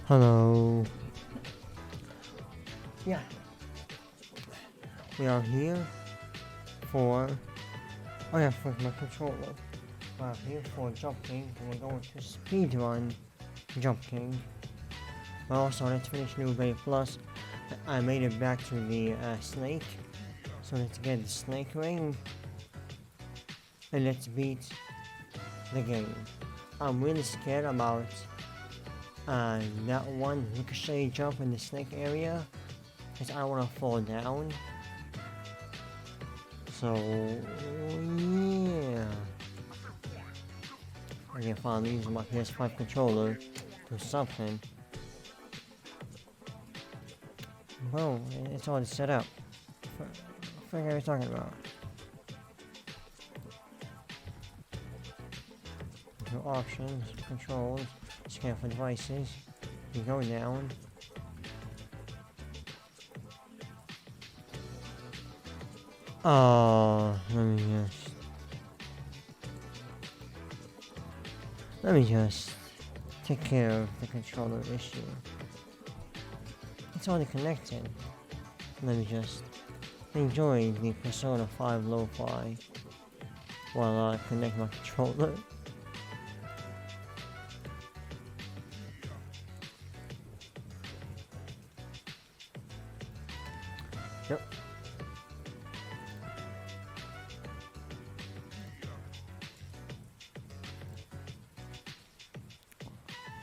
Hello. Yeah, we are here for. Oh yeah, for my controller. We are here for jumping, and we're going to speedrun jumping. But also, let's finish NewBabe Plus. I made it back to the snake, so let's get the snake ring, and let's beat the game. I'm really scared about that one ricochet jump in the snake area, because I don't want to fall down. So, yeah. I can finally use my PS5 controller to something. Well, it's already set up. What are you talking about? Go options, controls, scan for devices. You go down. Oh, let me just take care of the controller issue. It's already connected. Let me just enjoy the Persona 5 Lo-Fi while I connect my controller. Yep.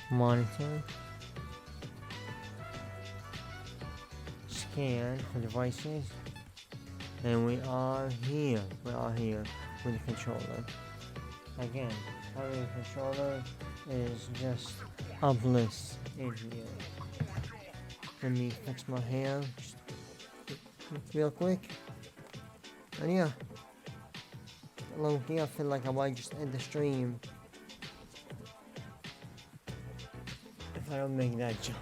Monitor. Scan for devices. And we are here. We are here with the controller. Again, having a controller is just a bliss in here. Let me fix my hair just real quick. And yeah. Along here, I feel like I might just end the stream if I don't make that jump.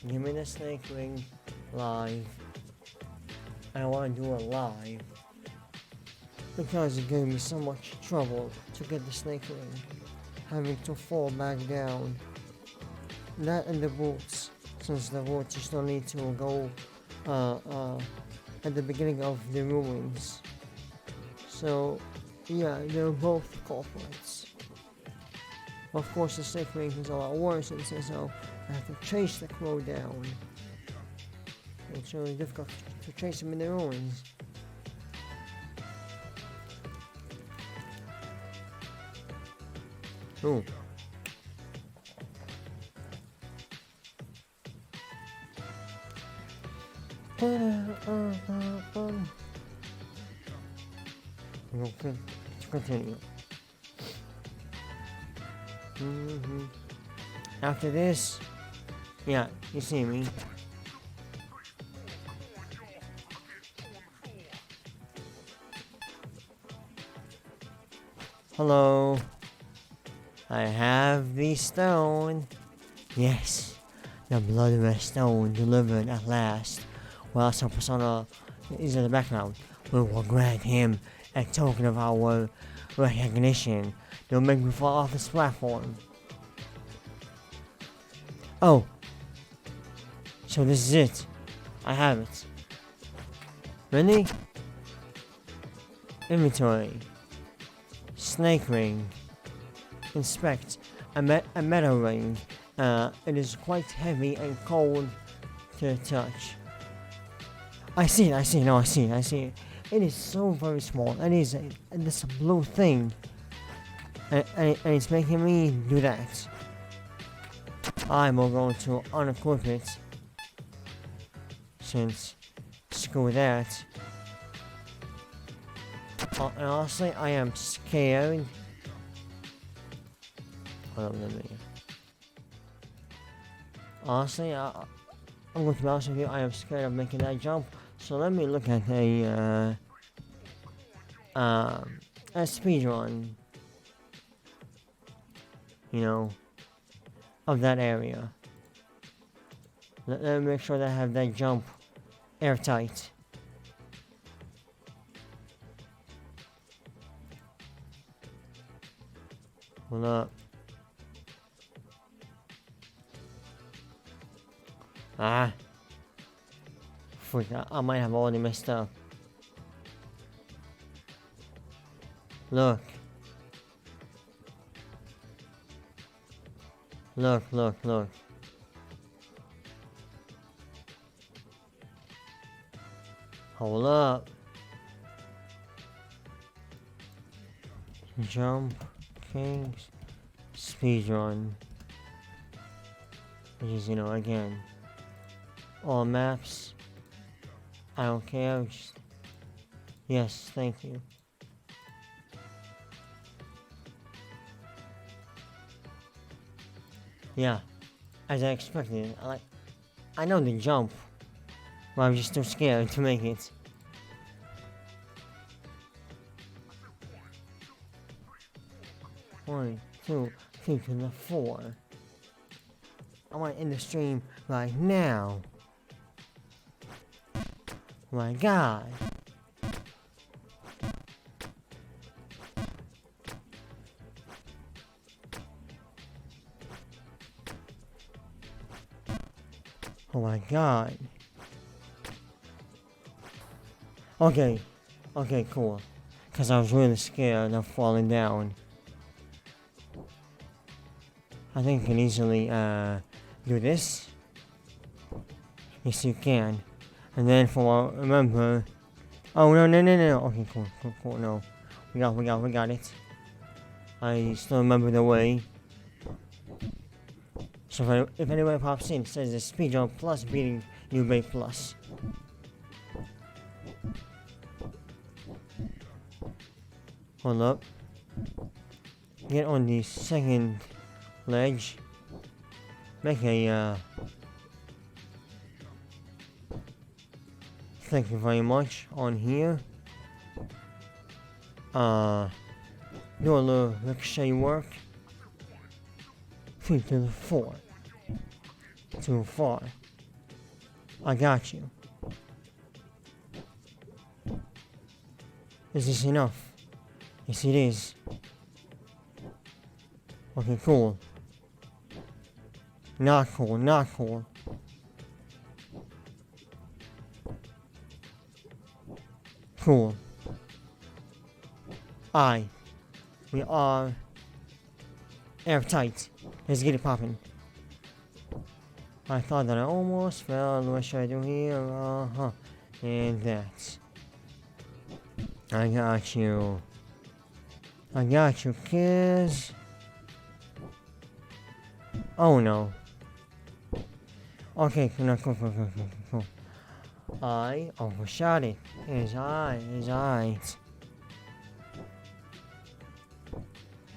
Give me the snake ring live. I want to do it live because it gave me so much trouble to get the snake ring, having to fall back down. That and the boots, since the boots you still need to go at the beginning of the ruins. So yeah, they're both culprits. Of course, the snake ring is a lot worse, and so I have to chase the crow down. It's really difficult to chase him in the ruins. Ooh. Okay, to continue. After this, yeah, you see me. Hello. I have the stone. Yes, the blood red stone delivered at last. While some persona is in the background, we will grant him a token of our recognition. Don't make me fall off this platform. Oh. So this is it. I have it. Really? Inventory. Snake ring. Inspect. A metal ring. It is quite heavy and cold to touch. I see it. It is so very small. It is this blue thing. And it's making me do that. I'm going to unequip it. Since, screw that. And honestly, I am scared. Hold on, let me. Honestly, I'm going to be honest with you, I am scared of making that jump. So let me look at a speedrun. You know, of that area. Let me make sure that I have that jump airtight. Hold up. Ah. Freak, I might have already messed up. Look. Look, look, look. Hold up. Jump Kings Speedrun. Which is, again, all maps. I don't care. Just, yes, thank you. Yeah, as I expected. I know the jump, but I'm just too scared to make it. One, two, three to the 4. I want to end the stream right now. My God. Oh my God. Okay, cool. Cause I was really scared of falling down. I think you can easily do this. Yes, you can. And then remember. Oh no. Okay, cool. No, we got it. I still remember the way. So if anyone pops in, it says the speedrun plus beating NewBabe plus. Hold up. Get on the second ledge. Make a thank you very much on here. Do a little ricochet work. 3 to the 4. Too far. I got you. Is this enough? Yes, it is. Okay, cool. Not cool. Cool. We are airtight. Let's get it popping. I thought that I almost fell. What should I do here? And that. I got you, kids. Oh no. Okay, cool. I overshot it. Is alright.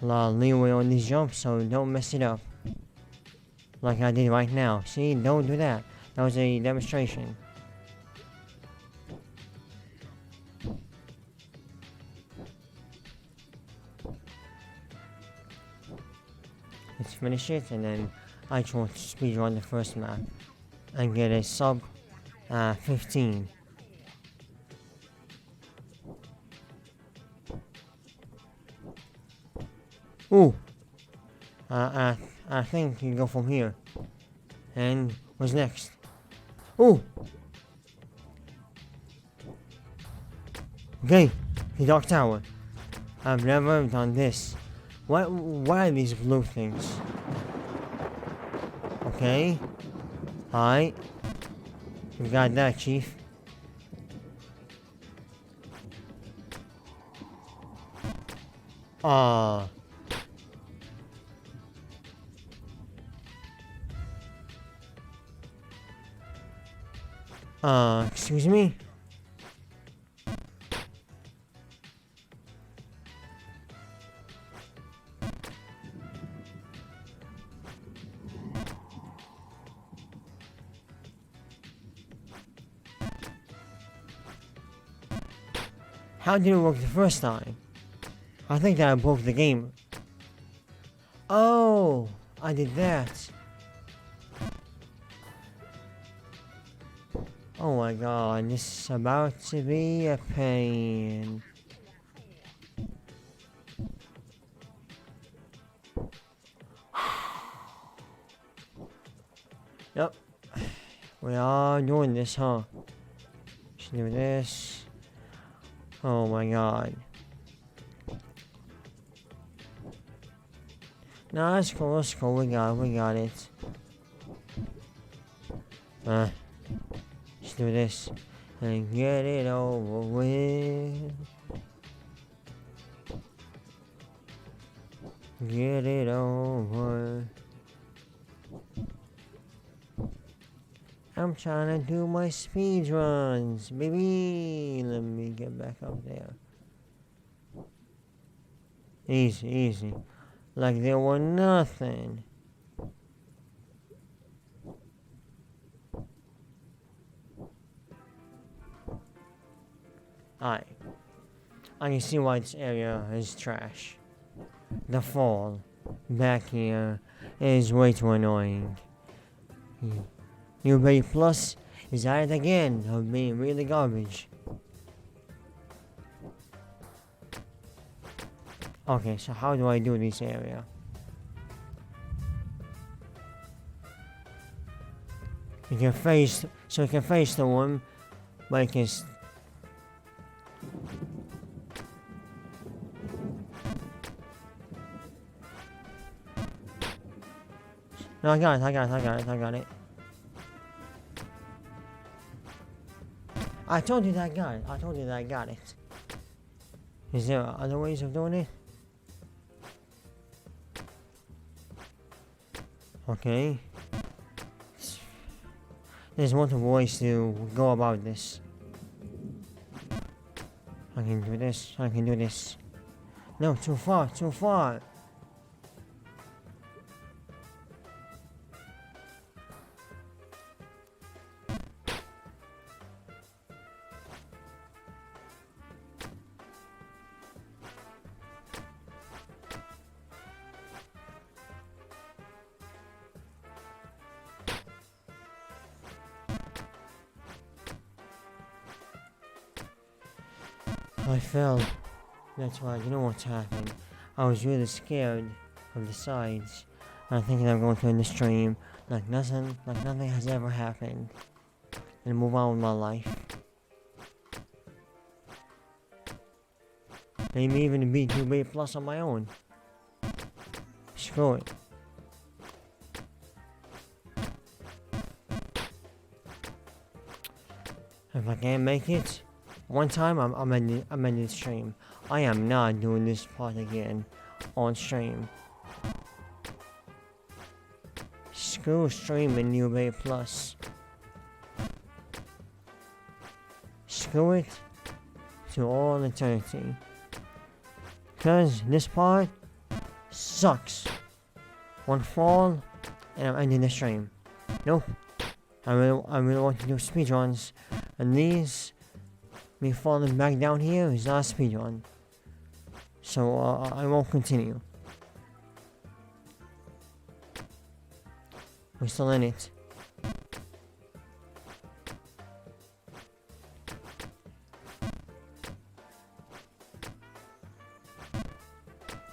A lot of leeway on these jumps, so don't mess it up. Like I did right now. See, don't do that. That was a demonstration. Let's finish it, and then I just want to speedrun the first map and get a sub 15. Ooh. I think you go from here. And what's next? Ooh. Okay, the Dark Tower. I've never done this. What are these blue things? Okay. Alright. We got that, Chief. Excuse me? How did it work the first time? I think that I broke the game. Oh, I did that. Oh my god, this is about to be a pain. Yep. We are doing this, huh? Let's do this. Oh my god. No, that's cool, that's cool. We got it. Let's do this and get it over with. Get it over. I'm trying to do my speed runs, baby. Let me get back up there. Easy, easy. Like there were nothing. Alright. I can see why this area is trash. The fall back here is way too annoying. NewBabe Plus is at it again of being really garbage. Okay, so how do I do this area? You can face, so you can face the one, but you can. No, I got it. I told you that I got it. Is there other ways of doing it? Okay. There's multiple ways to go about this. I can do this. No, too far. I fell. That's why, you know what's happened. I was really scared of the sides. I'm thinking I'm going to end the stream like nothing has ever happened. And move on with my life. Maybe even beat NewBabe Plus on my own. Screw it. If I can't make it, one time I'm ending the stream. I am not doing this part again on stream. Screw streaming NewBabe Plus. Screw it to all eternity. Cause this part sucks. One fall and I'm ending the stream. Nope. I really want to do speedruns, and me falling back down here is not a speedrun. So I won't continue. We're still in it.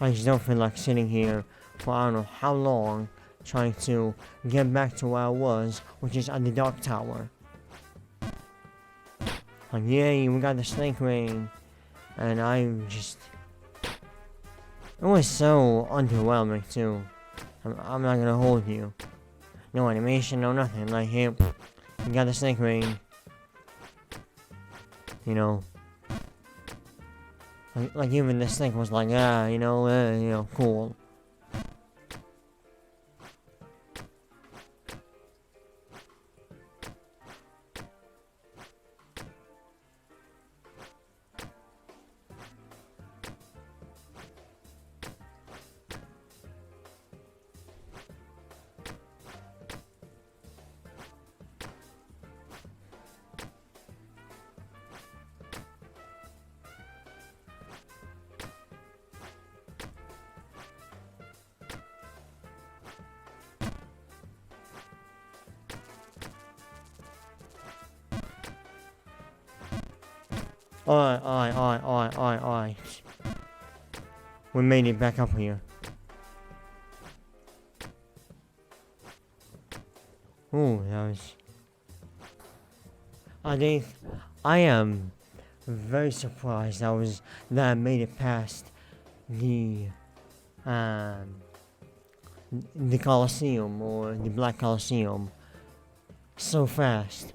I just don't feel like sitting here for I don't know how long trying to get back to where I was, which is at the Dark Tower. Like, yay, we got the snake ring. And it was so underwhelming too. I'm not gonna hold you. No animation, no nothing. Like, here, you got the snake ring. You know. Like even the snake was like, cool. Alright. We made it back up here. Ooh, that was I think I am very surprised that I made it past the um the Coliseum or the Black Coliseum so fast.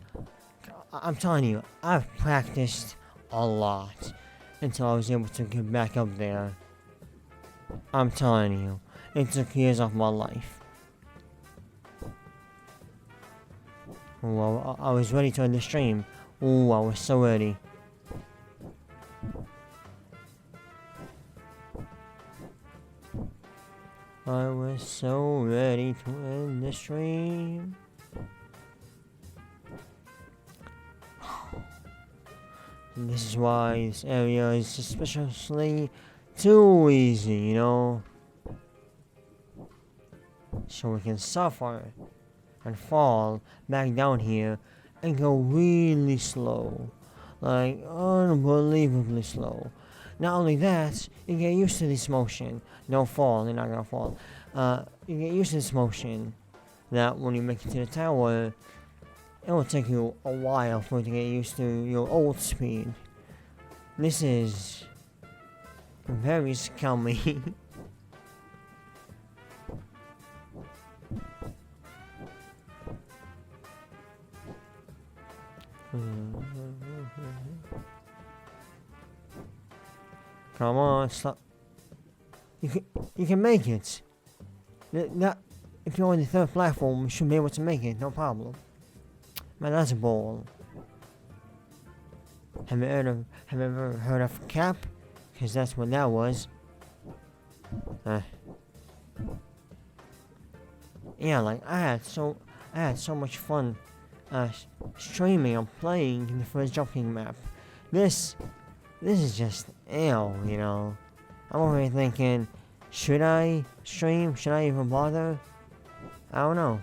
I'm telling you, I've practiced a lot until I was able to get back up there. I'm telling you, it took years of my life. Well, I was ready to end the stream. Ooh, I was so ready. I was so ready to end the stream. And this is why this area is suspiciously too easy, you know? So we can suffer and fall back down here and go really slow. Like, unbelievably slow. Not only that, you get used to this motion. Don't fall, you're not gonna fall. You get used to this motion that when you make it to the tower, it will take you a while for you to get used to your old speed. This is very scummy. Come on, stop. You can make it. If you're on the third platform, you should be able to make it, no problem. Man, that's a ball. Have you ever heard of Cap? Because that's what that was. Yeah, like I had so much fun streaming and playing in the first jumping map. This is just ew, you know. I'm over here thinking, should I stream? Should I even bother? I don't know.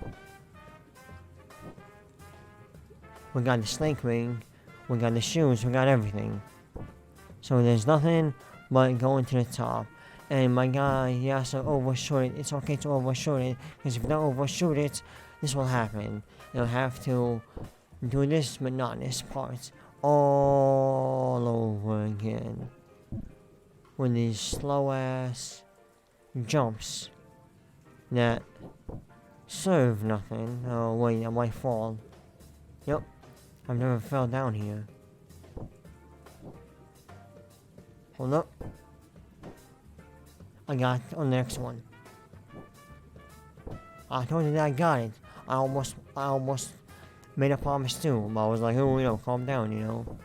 We got the snake ring, we got the shoes, we got everything. So there's nothing but going to the top. And my guy, he has to overshoot it. It's okay to overshoot it, because if you don't overshoot it, this will happen. You'll have to do this monotonous part all over again. With these slow ass jumps that serve nothing. Oh wait, I might fall. Yep, I've never fell down here. Hold up. I got on the next one. I told you that I got it. I almost made a promise too, but I was like, oh, you know, calm down, you know.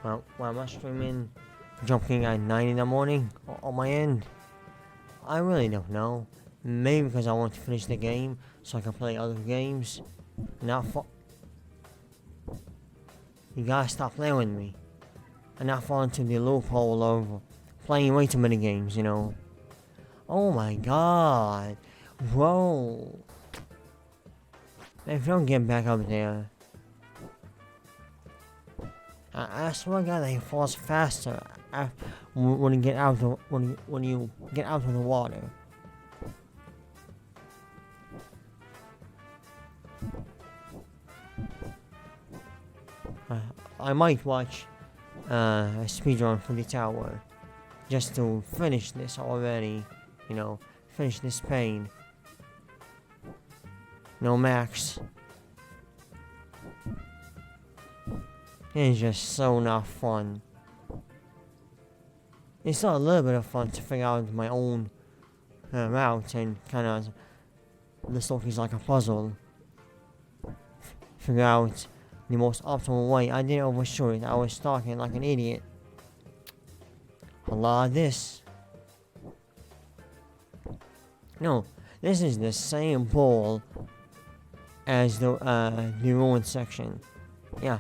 Well, why am I streaming jumping at 9 in the morning on my end? I really don't know. Maybe because I want to finish the game so I can play other games. Not fall. You gotta stop playing with me. And not fall into the loophole of playing way too many games, you know. Oh my god. Whoa. If you don't get back up there. I swear to God, he falls faster when you get out of when you get out of the water. I might watch a speedrun for the tower just to finish this already. You know, finish this pain. No max. It's just so not fun. It's not a little bit of fun to figure out my own route and kind of this look is like a puzzle. Figure out the most optimal way. I didn't overshoot it. I was talking like an idiot. A lot of this. No, this is the same ball as the ruined section. Yeah.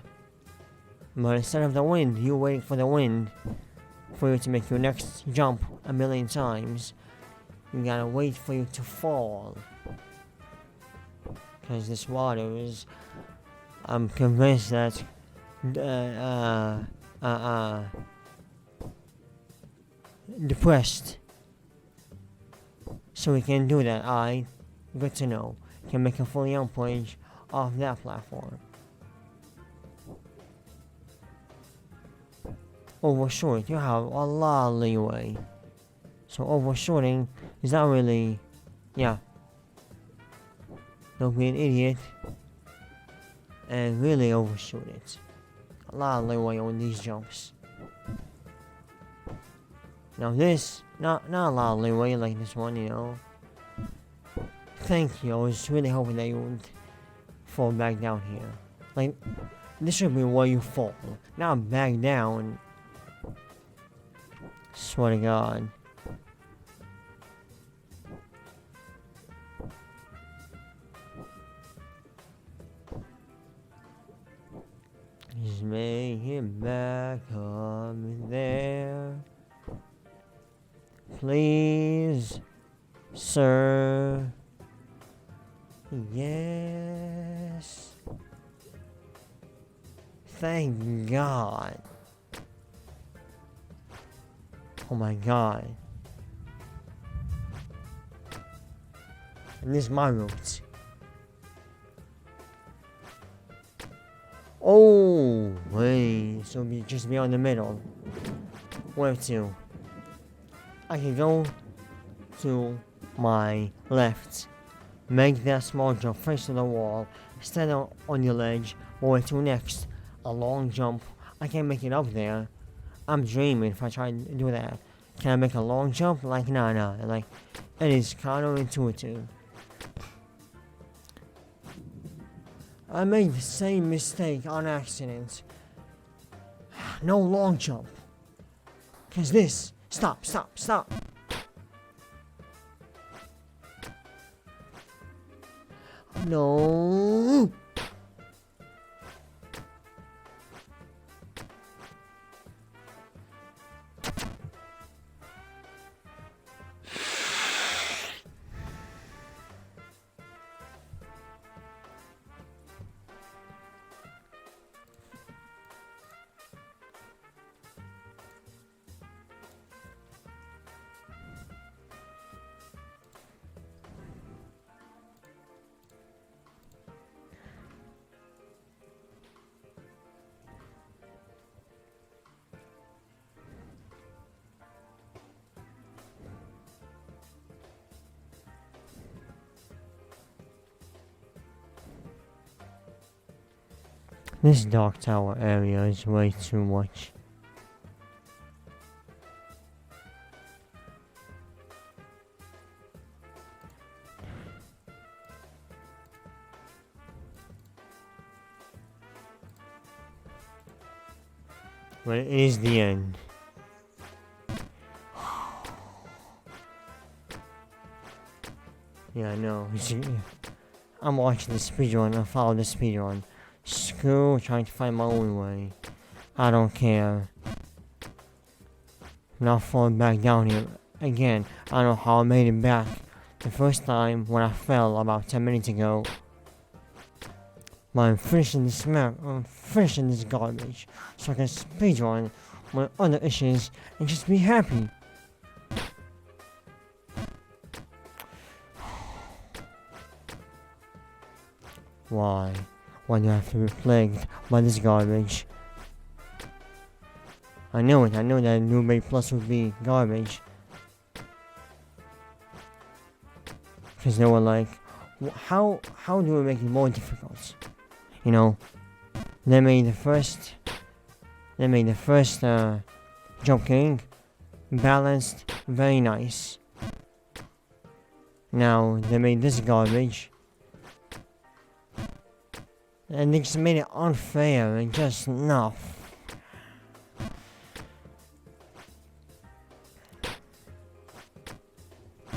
But instead of the wind, you're waiting for the wind for you to make your next jump a million times. You gotta wait for you to fall. Because this water is... I'm convinced that... depressed So we can do that. Alright, good to know. Can make a fully on bridge off that platform. Overshoot, you have a lot of leeway. So overshooting is not really, yeah. Don't be an idiot and really overshoot it. A lot of leeway on these jumps. Now this, not a lot of leeway like this one, you know. Thank you, I was really hoping that you would fall back down here. Like, this should be where you fall, not back down. Swear to God. Just make it back up there. Please, sir. Yes. Thank God. Oh my God. And this is my route. Oh, wait. So just be on the middle. Where to? I can go to my left. Make that small jump face to the wall. Stand on your ledge. Where to next? A long jump. I can't make it up there. I'm dreaming if I try to do that. Can I make a long jump? Like, nah. Like, it is counterintuitive. I made the same mistake on accident. No long jump. Cause this. Stop. No. This dark tower area is way too much. But it is the end. Yeah, I know. I'm watching the speedrun. I follow the speedrun. Screw trying to find my own way. I don't care. Now falling back down here again. I don't know how I made it back the first time when I fell about 10 minutes ago. But I'm finishing this garbage so I can speedrun my other issues and just be happy. Why? Why do I have to be plagued by this garbage? I knew it. I knew that NewBabe Plus would be garbage. Because they were like, how do we make it more difficult? You know, they made the first Jump King balanced, very nice. Now they made this garbage. And they just made it unfair and just enough.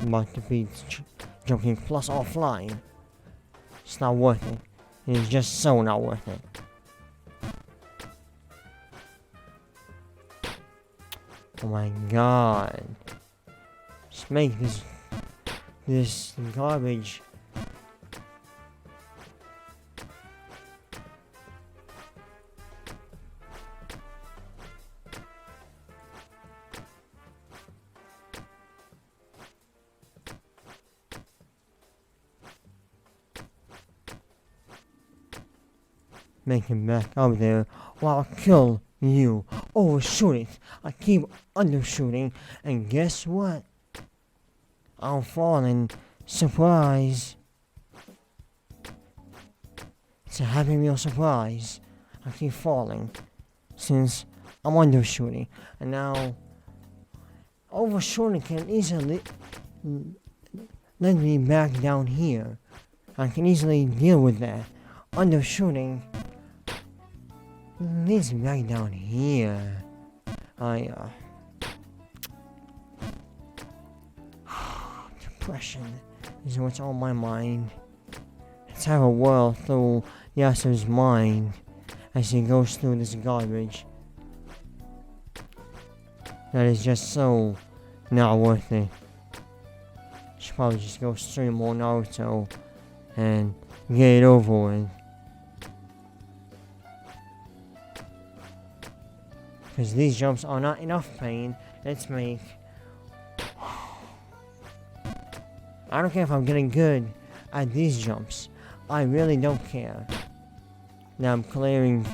But to beat Jump King Plus offline, it's not worth it. It's just so not worth it. Oh my God. Just make this garbage. make it back up there, or I'll kill you. Overshoot it. I keep undershooting, and guess what? I'll fall in. Surprise. It's a Happy Meal surprise. I keep falling since I'm undershooting, and now overshooting can easily let me back down here. I can easily deal with that. Undershooting leads me back down here. Depression is what's on my mind. Let's have a whirl through Yasser's mind as he goes through this garbage that is just so not worth it. Should probably just go stream more Naruto and get it over with. Because these jumps are not enough pain. Let's make... I don't care if I'm getting good at these jumps. I really don't care. Now I'm clearing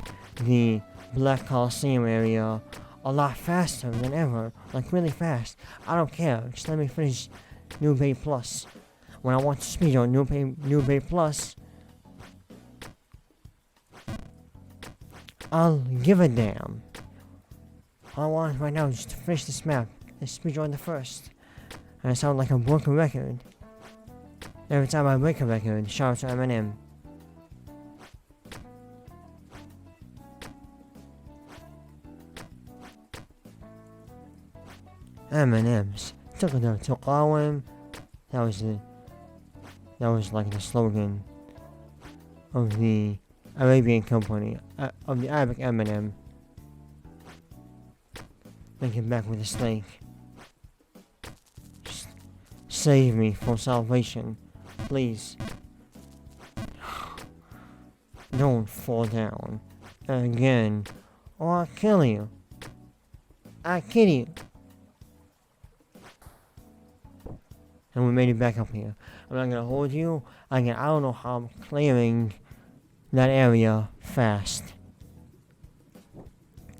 the Black Coliseum area a lot faster than ever. Like really fast. I don't care. Just let me finish NewBabe Plus. When I want to speed on NewBabe Plus, I'll give a damn. All I want right now is just to finish this map and speed on the first. And I sound like a broken record. Every time I break a record, shout out to Eminem. M&M's took him. That was like the slogan of the Arabian company, of the Arabic M&M. Make it back with a snake. Just save me from salvation, please. Don't fall down again, or I'll kill you. I'll kill you. And we made it back up here. I'm not gonna hold you. I don't know how I'm clearing that area fast.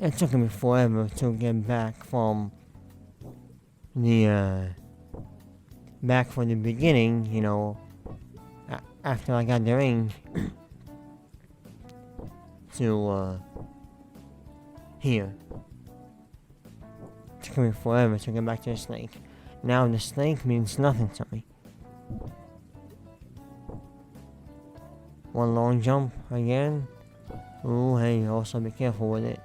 It took me forever to get back from the beginning, you know, after I got the ring to here. It took me forever to get back to the snake. Now the snake means nothing to me. One long jump again. Ooh, hey, also be careful with it.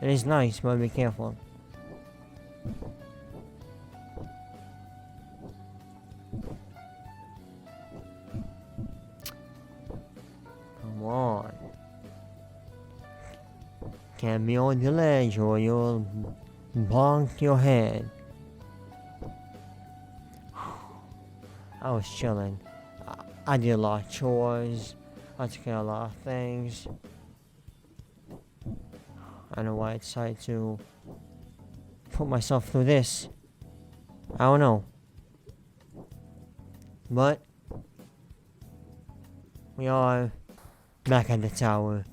It is nice, but be careful. Come on. Can't be on the ledge or you'll bonk your head. I was chilling. I did a lot of chores. I took care of a lot of things. I don't know why I decided to put myself through this. I don't know. But we are back at the tower,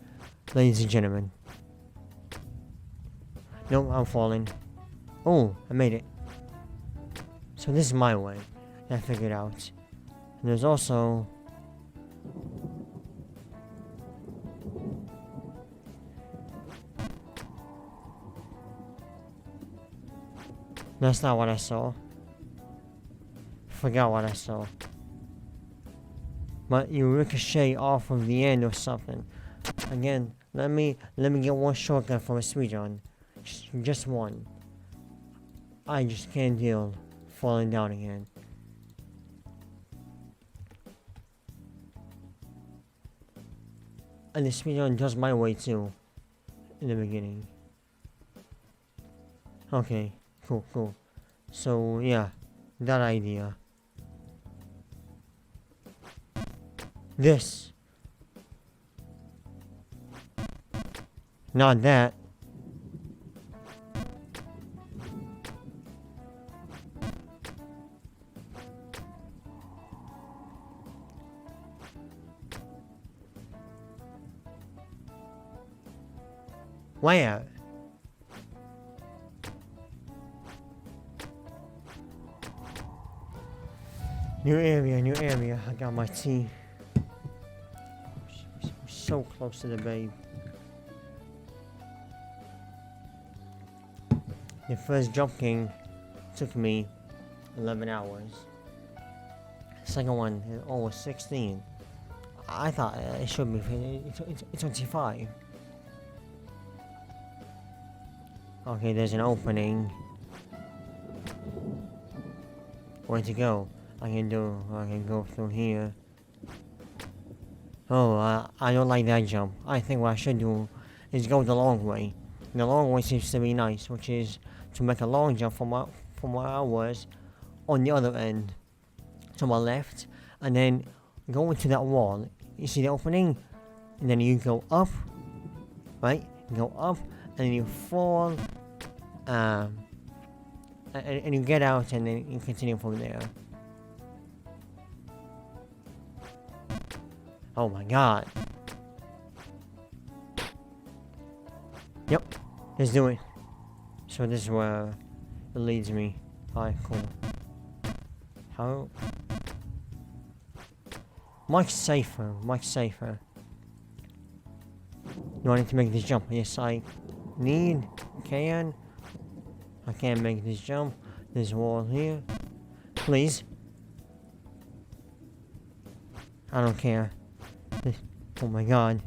ladies and gentlemen. Nope, I'm falling. Oh, I made it. So this is my way. I figured out. And there's also that's not what I saw. Forgot what I saw. But you ricochet off of the end or something. Again, let me get one shortcut from a speedrun. Just one. I just can't deal falling down again. And the speedrun does my way too. In the beginning. Okay, cool. So yeah, that idea. This. Not that. Where? New area. I got my tea. We're so close to the babe. The first jump king took me 11 hours. Second one, almost 16. I thought it should be 25. Okay, there's an opening. Where to go? I can go through here. Oh, I don't like that jump. I think what I should do is go the long way. The long way seems to be nice, which is to make a long jump from where I was on the other end to my left, and then go into that wall. You see the opening, and then you go up, right? You go up, and then you fall, and you get out, and then you continue from there. Oh my god. Yep, let's do it. So this is where it leads me. Alright, cool. How? Much safer. Do I need to make this jump? Yes, I can. I can't make this jump. There's a wall here. Please. I don't care. Oh my god.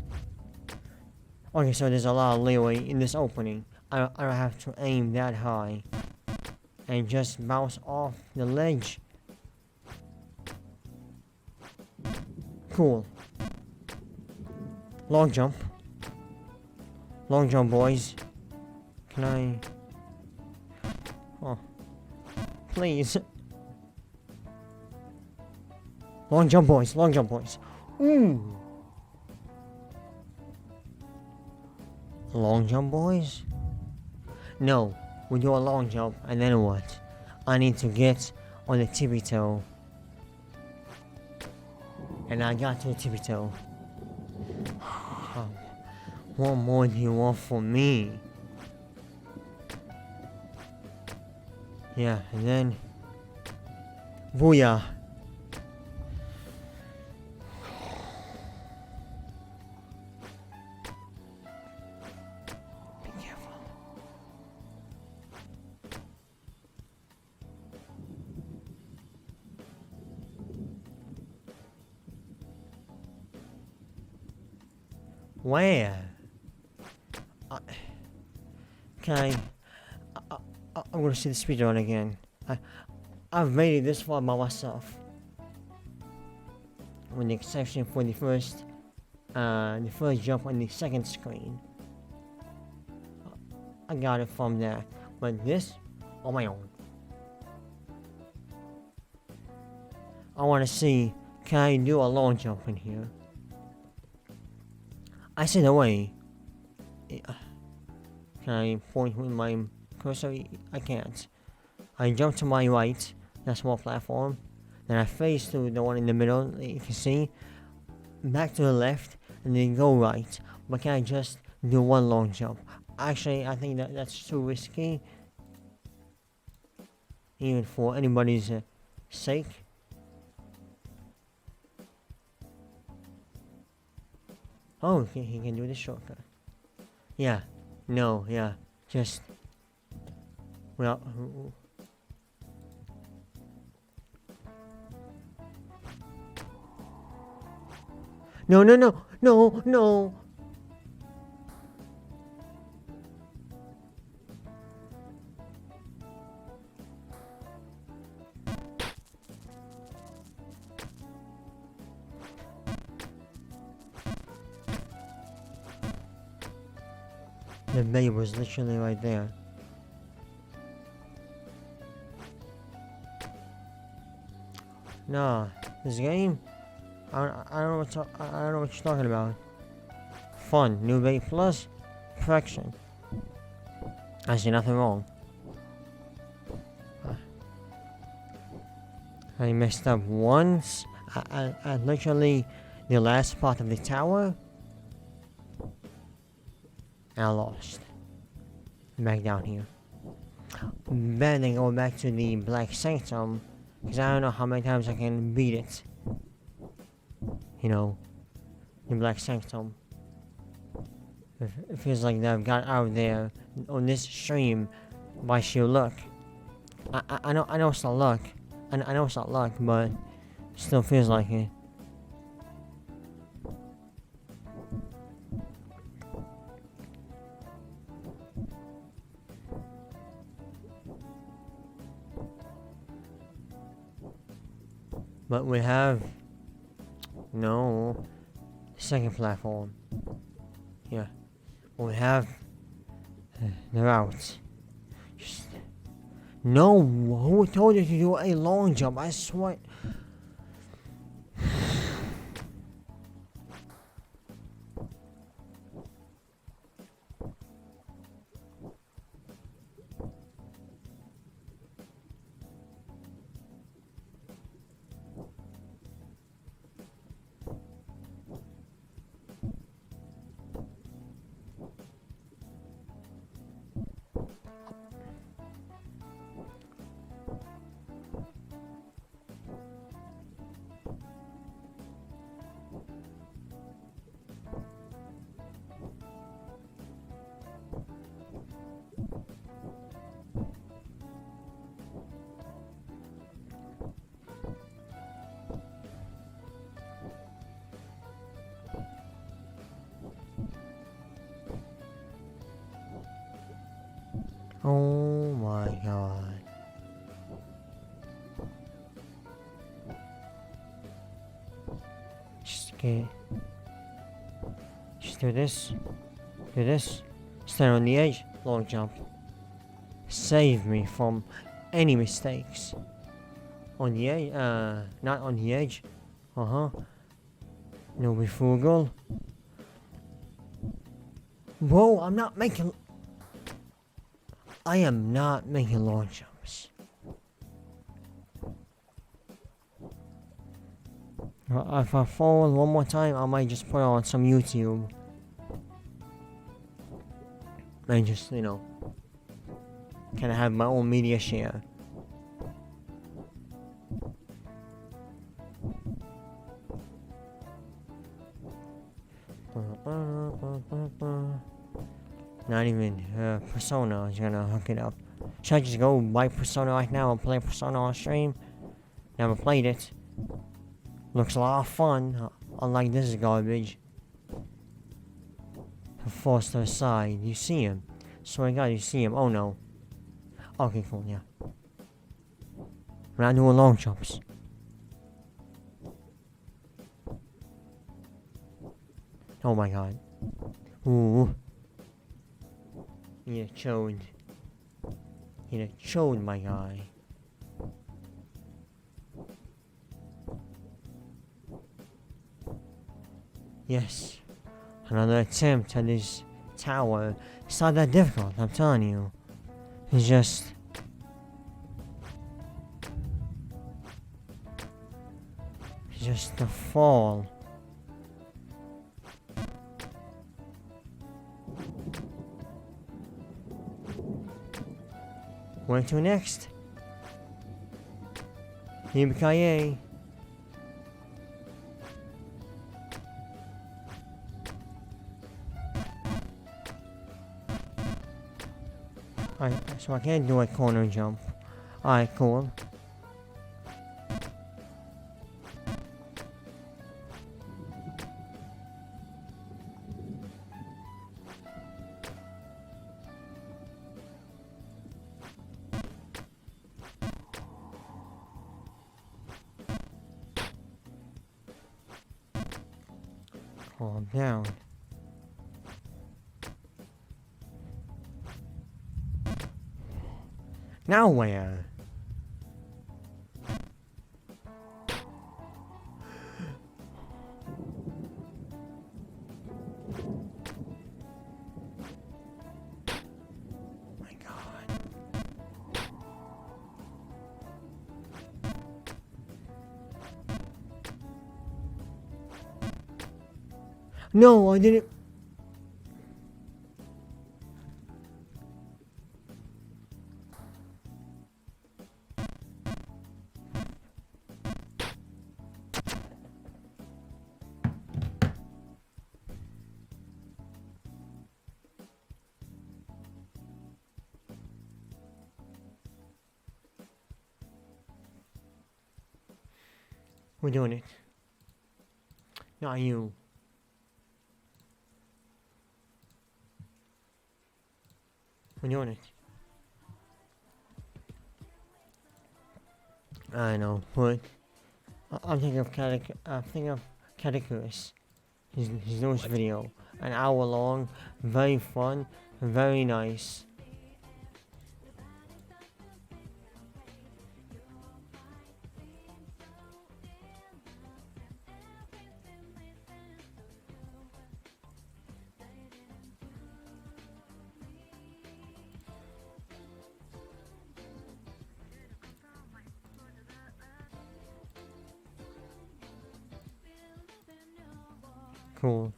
Okay, so there's a lot of leeway in this opening. I don't have to aim that high. And just bounce off the ledge. Cool. Long jump. Long jump, boys. Can I... Oh. Please. Long jump, boys. Ooh. Long jump, boys? No, we do a long jump, and then what? I need to get on the tippy toe. And I got to the tippy toe. What more do you want from me? Yeah, and then... Booyah! Where? I'm gonna see the speedrun again. I've made it this far by myself. With the exception for the first jump on the second screen. I got it from there. But this, on my own. I wanna see, can I do a long jump in here? I said away. Can I point with my cursor? I can't. I jump to my right, that small platform. Then I face to the one in the middle, you can see. Back to the left, and then go right. But can I just do one long jump? Actually, I think that's too risky. Even for anybody's sake. Oh, he can do the shortcut. Yeah. No, yeah. Just... Well... No! The babe was literally right there. Nah, this game, I don't know what you're talking about. Fun, NewBabe plus, perfection. I see nothing wrong. I messed up once. I literally the last part of the tower. I lost. back down here. Better than go back to the Black Sanctum, because I don't know how many times I can beat it. You know, the Black Sanctum. It feels like I've got out there on this stream by sheer luck. I know it's not luck. I know it's not luck, but it still feels like it. But we have no second platform. Yeah, we have the route. Just no. Who told you to do a long jump? I swear. Oh my god. Just do this. Do this. Stand on the edge. Long jump. Save me from any mistakes. On the edge? Not on the edge. No, be frugal. Whoa, I'm not making... I am not making long jumps. If I fall one more time, I might just put on some YouTube. And just, you know, kind of have my own media share. Not even Persona is gonna hook it up. Should I just go buy Persona right now and play Persona on stream? Never played it. Looks a lot of fun. Unlike this garbage. Forced to the side. You see him. Swear to God, you see him. Oh no. Okay, cool, yeah. We're not doing long jumps. Oh my god. Ooh. You chode. You chode, my guy. Yes. Another attempt at this tower. It's not that difficult, I'm telling you. It's just... It's just the fall. Where to next? Yippee-ki-yay. Alright, so I can't do a corner jump. Alright, cool. Calm down. Now where? My God. No, I didn't. We're doing it. Not you. We're doing it. I know, but I'm thinking of Catechus. His newest video, an hour long, very fun, very nice. Cool.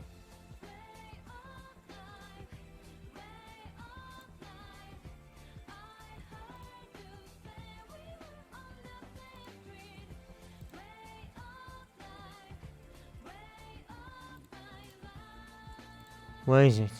Where is it?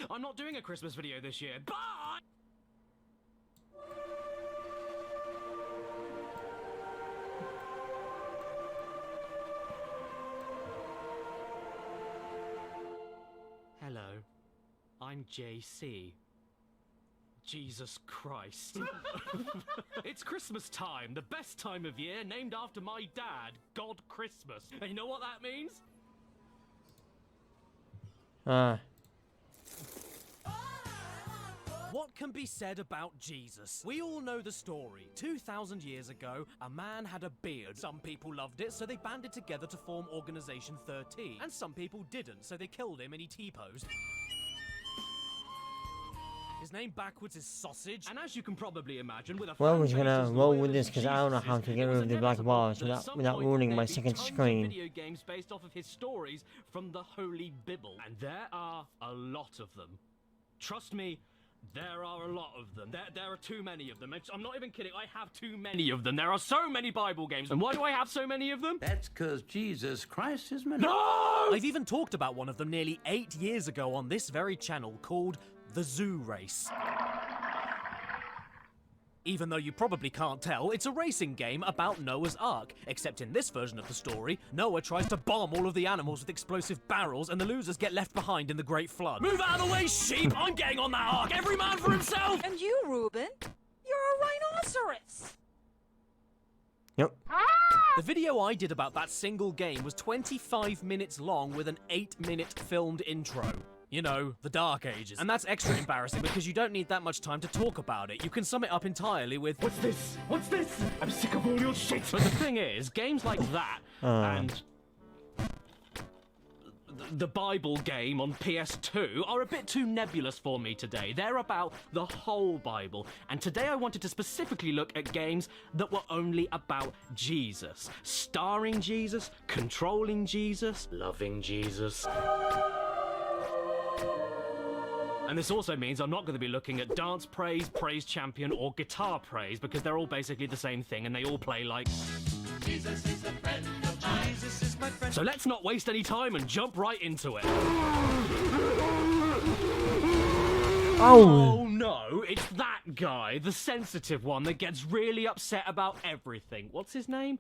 I'm not doing a Christmas video this year, but... Hello, I'm JC. Jesus Christ. It's Christmas time, the best time of year, named after my dad, God Christmas. And you know what that means? What can be said about Jesus? We all know the story. 2,000 years ago, a man had a beard. Some people loved it, so they banded together to form Organization 13. And some people didn't, so they killed him and he T-posed. His name backwards is Sausage. And as you can probably imagine, with a Well, we're fan gonna base as roll loyal with as this because I don't know how to Jesus's, get it rid was of the black inevitable bars that at some without point ruining my there'd be second tons of screen. Video games based off of his stories from the Holy Bible, and there are a lot of them. Trust me, there are a lot of them. There are too many of them. I'm not even kidding. I have too many of them. There are so many Bible games. And why do I have so many of them? That's because Jesus Christ is my No! I've even talked about one of them nearly 8 years ago on this very channel called The Zoo Race. Even though you probably can't tell, it's a racing game about Noah's Ark. Except in this version of the story, Noah tries to bomb all of the animals with explosive barrels and the losers get left behind in the Great Flood. Move out of the way, sheep! I'm getting on that ark! Every man for himself! And you, Reuben? You're a rhinoceros! Yep. The video I did about that single game was 25 minutes long with an 8-minute filmed intro. You know, the Dark Ages. And that's extra embarrassing because you don't need that much time to talk about it. You can sum it up entirely with, What's this? What's this? I'm sick of all your shit. But the thing is, games like that and the Bible game on PS2 are a bit too nebulous for me today. They're about the whole Bible. And today I wanted to specifically look at games that were only about Jesus. Starring Jesus, controlling Jesus, loving Jesus. And this also means I'm not going to be looking at Dance Praise, Praise Champion, or Guitar Praise, because they're all basically the same thing, and they all play like... Jesus is the friend of mine. Jesus is my friend. So let's not waste any time and jump right into it. Oh no, it's that guy, the sensitive one that gets really upset about everything. What's his name?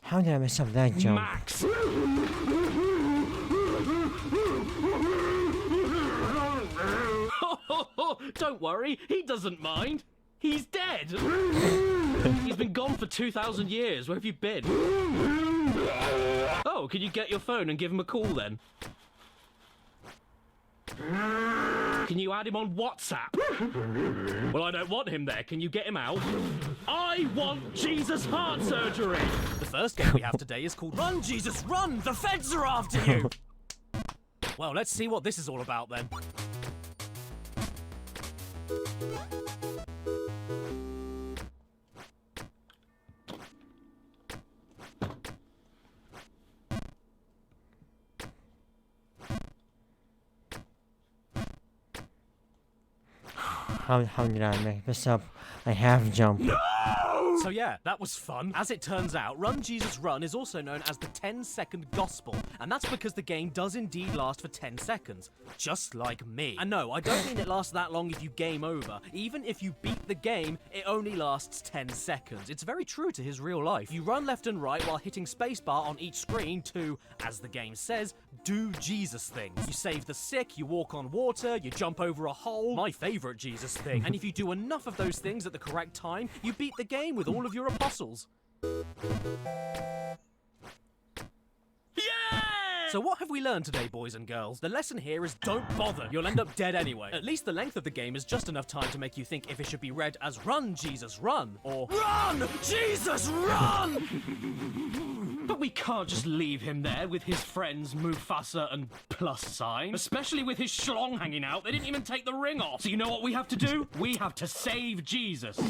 How did I mess up that jump? Max. Don't worry, he doesn't mind. He's dead. He's been gone for 2,000 years. Where have you been? Oh, can you get your phone and give him a call then? Can you add him on WhatsApp? Well, I don't want him there. Can you get him out? I want Jesus heart surgery. the first game we have today is called Run, Jesus, Run! The feds are after you! Well, let's see what this is all about then. how did I make this up? I have jumped. So yeah, that was fun. As it turns out, Run Jesus Run is also known as the 10-second gospel, and that's because the game does indeed last for 10 seconds, just like me. And no, I don't mean it lasts that long if you game over. Even if you beat the game, it only lasts 10 seconds. It's very true to his real life. You run left and right while hitting spacebar on each screen to, as the game says, do Jesus things. You save the sick, you walk on water, you jump over a hole, my favorite Jesus thing. And if you do enough of those things at the correct time, you beat the game with all of your apostles. Yeah! So what have we learned today, boys and girls? The lesson here is don't bother. You'll end up dead anyway. At least the length of the game is just enough time to make you think if it should be read as Run, Jesus, Run, or Run, Jesus, Run! But we can't just leave him there with his friends Mufasa and Plus Sign. Especially with his schlong hanging out. They didn't even take the ring off. So you know what we have to do? We have to save Jesus.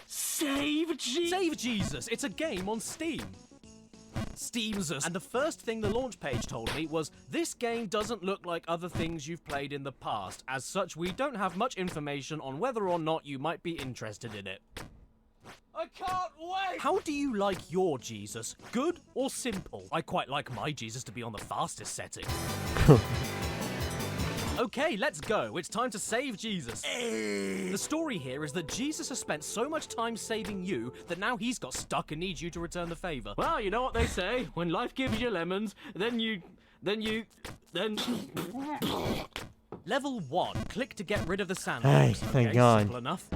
Save Jesus? Save Jesus! It's a game on Steam. Steamsus. And the first thing the launch page told me was, this game doesn't look like other things you've played in the past. As such, we don't have much information on whether or not you might be interested in it. I can't wait! How do you like your Jesus? Good or simple? I quite like my Jesus to be on the fastest setting. Okay, let's go. It's time to save Jesus. The story here is that Jesus has spent so much time saving you that now he's got stuck and needs you to return the favor. Well, you know what they say. When life gives you lemons, then... Level 1. Click to get rid of the Hey, sandbox. thank Okay, God. simple enough.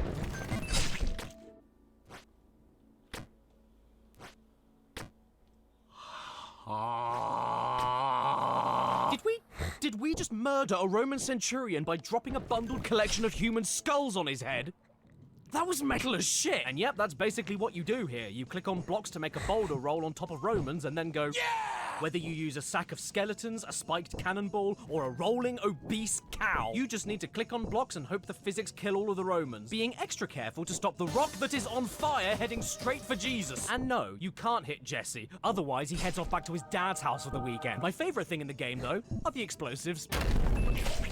Did we just murder a Roman centurion by dropping a bundled collection of human skulls on his head? That was metal as shit! And yep, that's basically what you do here. You click on blocks to make a boulder roll on top of Romans and then go, yeah! Whether you use a sack of skeletons, a spiked cannonball, or a rolling, obese cow, you just need to click on blocks and hope the physics kill all of the Romans, being extra careful to stop the rock that is on fire heading straight for Jesus. And no, you can't hit Jesse, otherwise he heads off back to his dad's house for the weekend. My favorite thing in the game, though, are the explosives.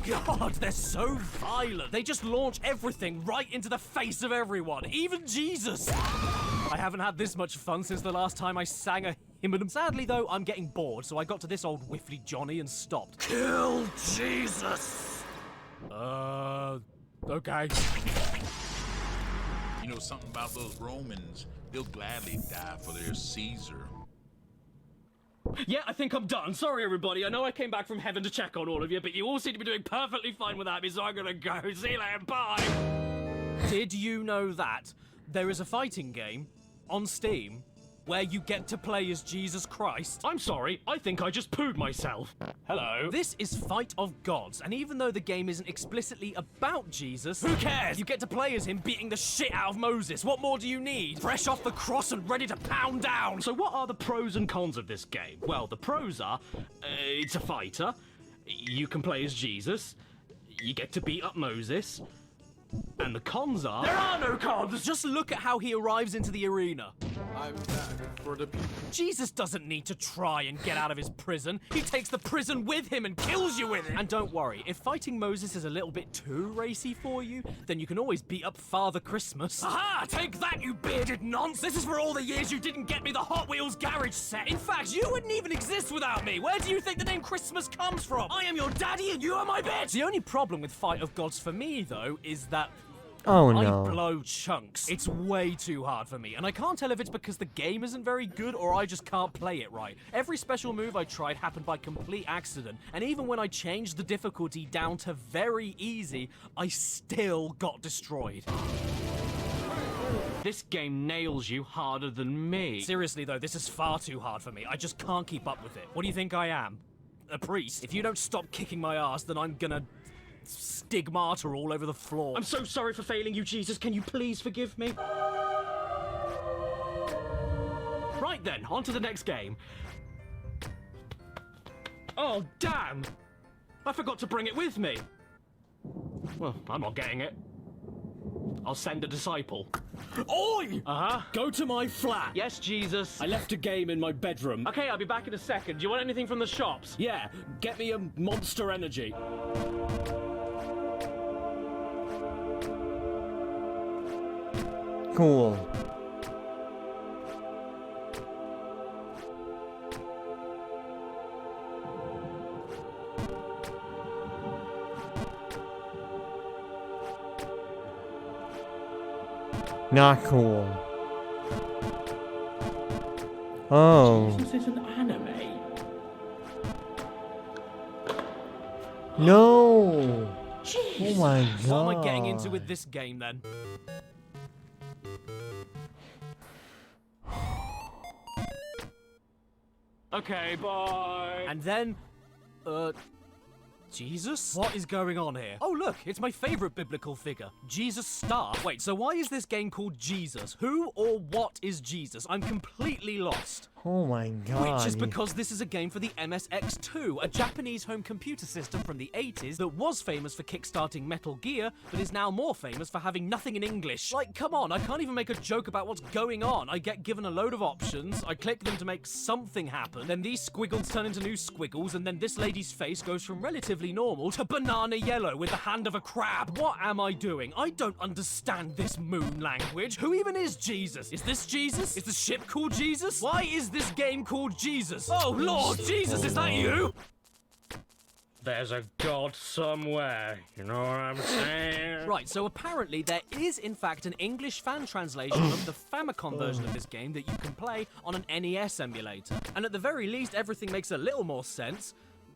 God, they're so violent. They just launch everything right into the face of everyone, even Jesus. I haven't had this much fun since the last time I sang a hymn. Sadly, though, I'm getting bored, so I got to this old whiffly Johnny and stopped. Kill Jesus! Okay. You know something about those Romans? They'll gladly die for their Caesar. Yeah, I think I'm done. Sorry, everybody. I know I came back from heaven to check on all of you, but you all seem to be doing perfectly fine without me, so I'm gonna go. See you later. Bye! Did you know that there is a fighting game on Steam where you get to play as Jesus Christ? I'm sorry. I think I just pooed myself. Hello? This is Fight of Gods, and even though the game isn't explicitly about Jesus, who cares? You get to play as him beating the shit out of Moses. What more do you need? Fresh off the cross and ready to pound down. So what are the pros and cons of this game? Well, the pros are, it's a fighter, you can play as Jesus, you get to beat up Moses, and the cons are... There are no cons! Just look at how he arrives into the arena. I'm back for the people. Jesus doesn't need to try and get out of his prison. He takes the prison with him and kills you with it. And don't worry, if fighting Moses is a little bit too racy for you, then you can always beat up Father Christmas. Aha! Take that, you bearded nonce! This is for all the years you didn't get me the Hot Wheels garage set. In fact, you wouldn't even exist without me. Where do you think the name Christmas comes from? I am your daddy and you are my bitch! The only problem with Fight of Gods for me, though, is that Oh I no. blow chunks. It's way too hard for me, and I can't tell if it's because the game isn't very good or I just can't play it right. Every special move I tried happened by complete accident, and even when I changed the difficulty down to very easy, I still got destroyed. This game nails you harder than me. Seriously though, this is far too hard for me. I just can't keep up with it. What do you think I am? A priest? If you don't stop kicking my ass, then I'm gonna stigmata all over the floor. I'm so sorry for failing you, Jesus. Can you please forgive me? Right then, on to the next game. Oh, damn! I forgot to bring it with me. Well, I'm not getting it. I'll send a disciple. Oi! Uh-huh. Go to my flat. Yes, Jesus. I left a game in my bedroom. Okay, I'll be back in a second. Do you want anything from the shops? Yeah, get me a Monster Energy. Cool. Not cool. Oh. This is an anime. No. Jeez. Oh my god. What am I getting into with this game then? Okay, bye. And then, Jesus? What is going on here? Oh look, it's my favorite biblical figure, Jesus Star. Wait, so why is this game called Jesus? Who or what is Jesus? I'm completely lost. Oh my god. Which is because this is a game for the MSX2, a Japanese home computer system from the 80s that was famous for kickstarting Metal Gear, but is now more famous for having nothing in English. Like, come on, I can't even make a joke about what's going on. I get given a load of options, I click them to make something happen, then these squiggles turn into new squiggles, and then this lady's face goes from relatively normal to banana yellow with the hand of a crab. What am I doing? I don't understand this moon language. Who even is Jesus? Is this Jesus? Is the ship called Jesus? Why is this game called Jesus? Oh Lord, Jesus, is that you? There's a god somewhere, you know what I'm saying? Right, so apparently there is in fact an English fan translation of the Famicom version of this game that you can play on an NES emulator. And at the very least, everything makes a little more sense.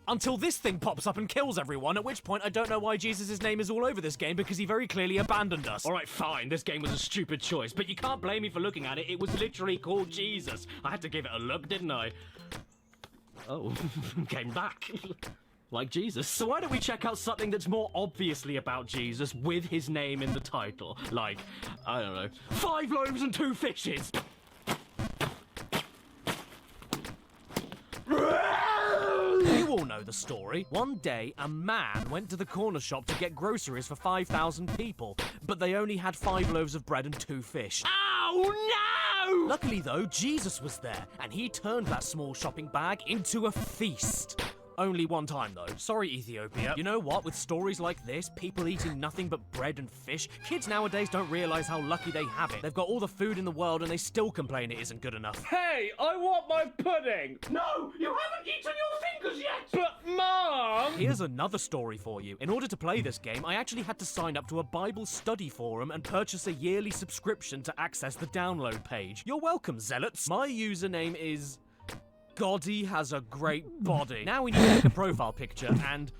Until this thing pops up and kills everyone, at which point I don't know why Jesus' name is all over this game because he very clearly abandoned us. Alright, fine, this game was a stupid choice, but you can't blame me for looking at it. It was literally called Jesus. I had to give it a look, didn't I? Oh, came back. Like Jesus. So why don't we check out something that's more obviously about Jesus with his name in the title? Like, I don't know, 5 loaves and 2 fishes! You all know the story. One day, a man went to the corner shop to get groceries for 5,000 people, but they only had 5 loaves of bread and 2 fish. Oh no! Luckily though, Jesus was there, and he turned that small shopping bag into a feast. Only one time though. Sorry, Ethiopia. You know what? With stories like this, people eating nothing but bread and fish, kids nowadays don't realize how lucky they have it. They've got all the food in the world and they still complain it isn't good enough. Hey, I want my pudding! No, you haven't eaten your fingers yet! But Mom! Here's another story for you. In order to play this game, I actually had to sign up to a Bible study forum and purchase a yearly subscription to access the download page. You're welcome, zealots. My username is... Goddy has a great body. Now we need to make a profile picture, and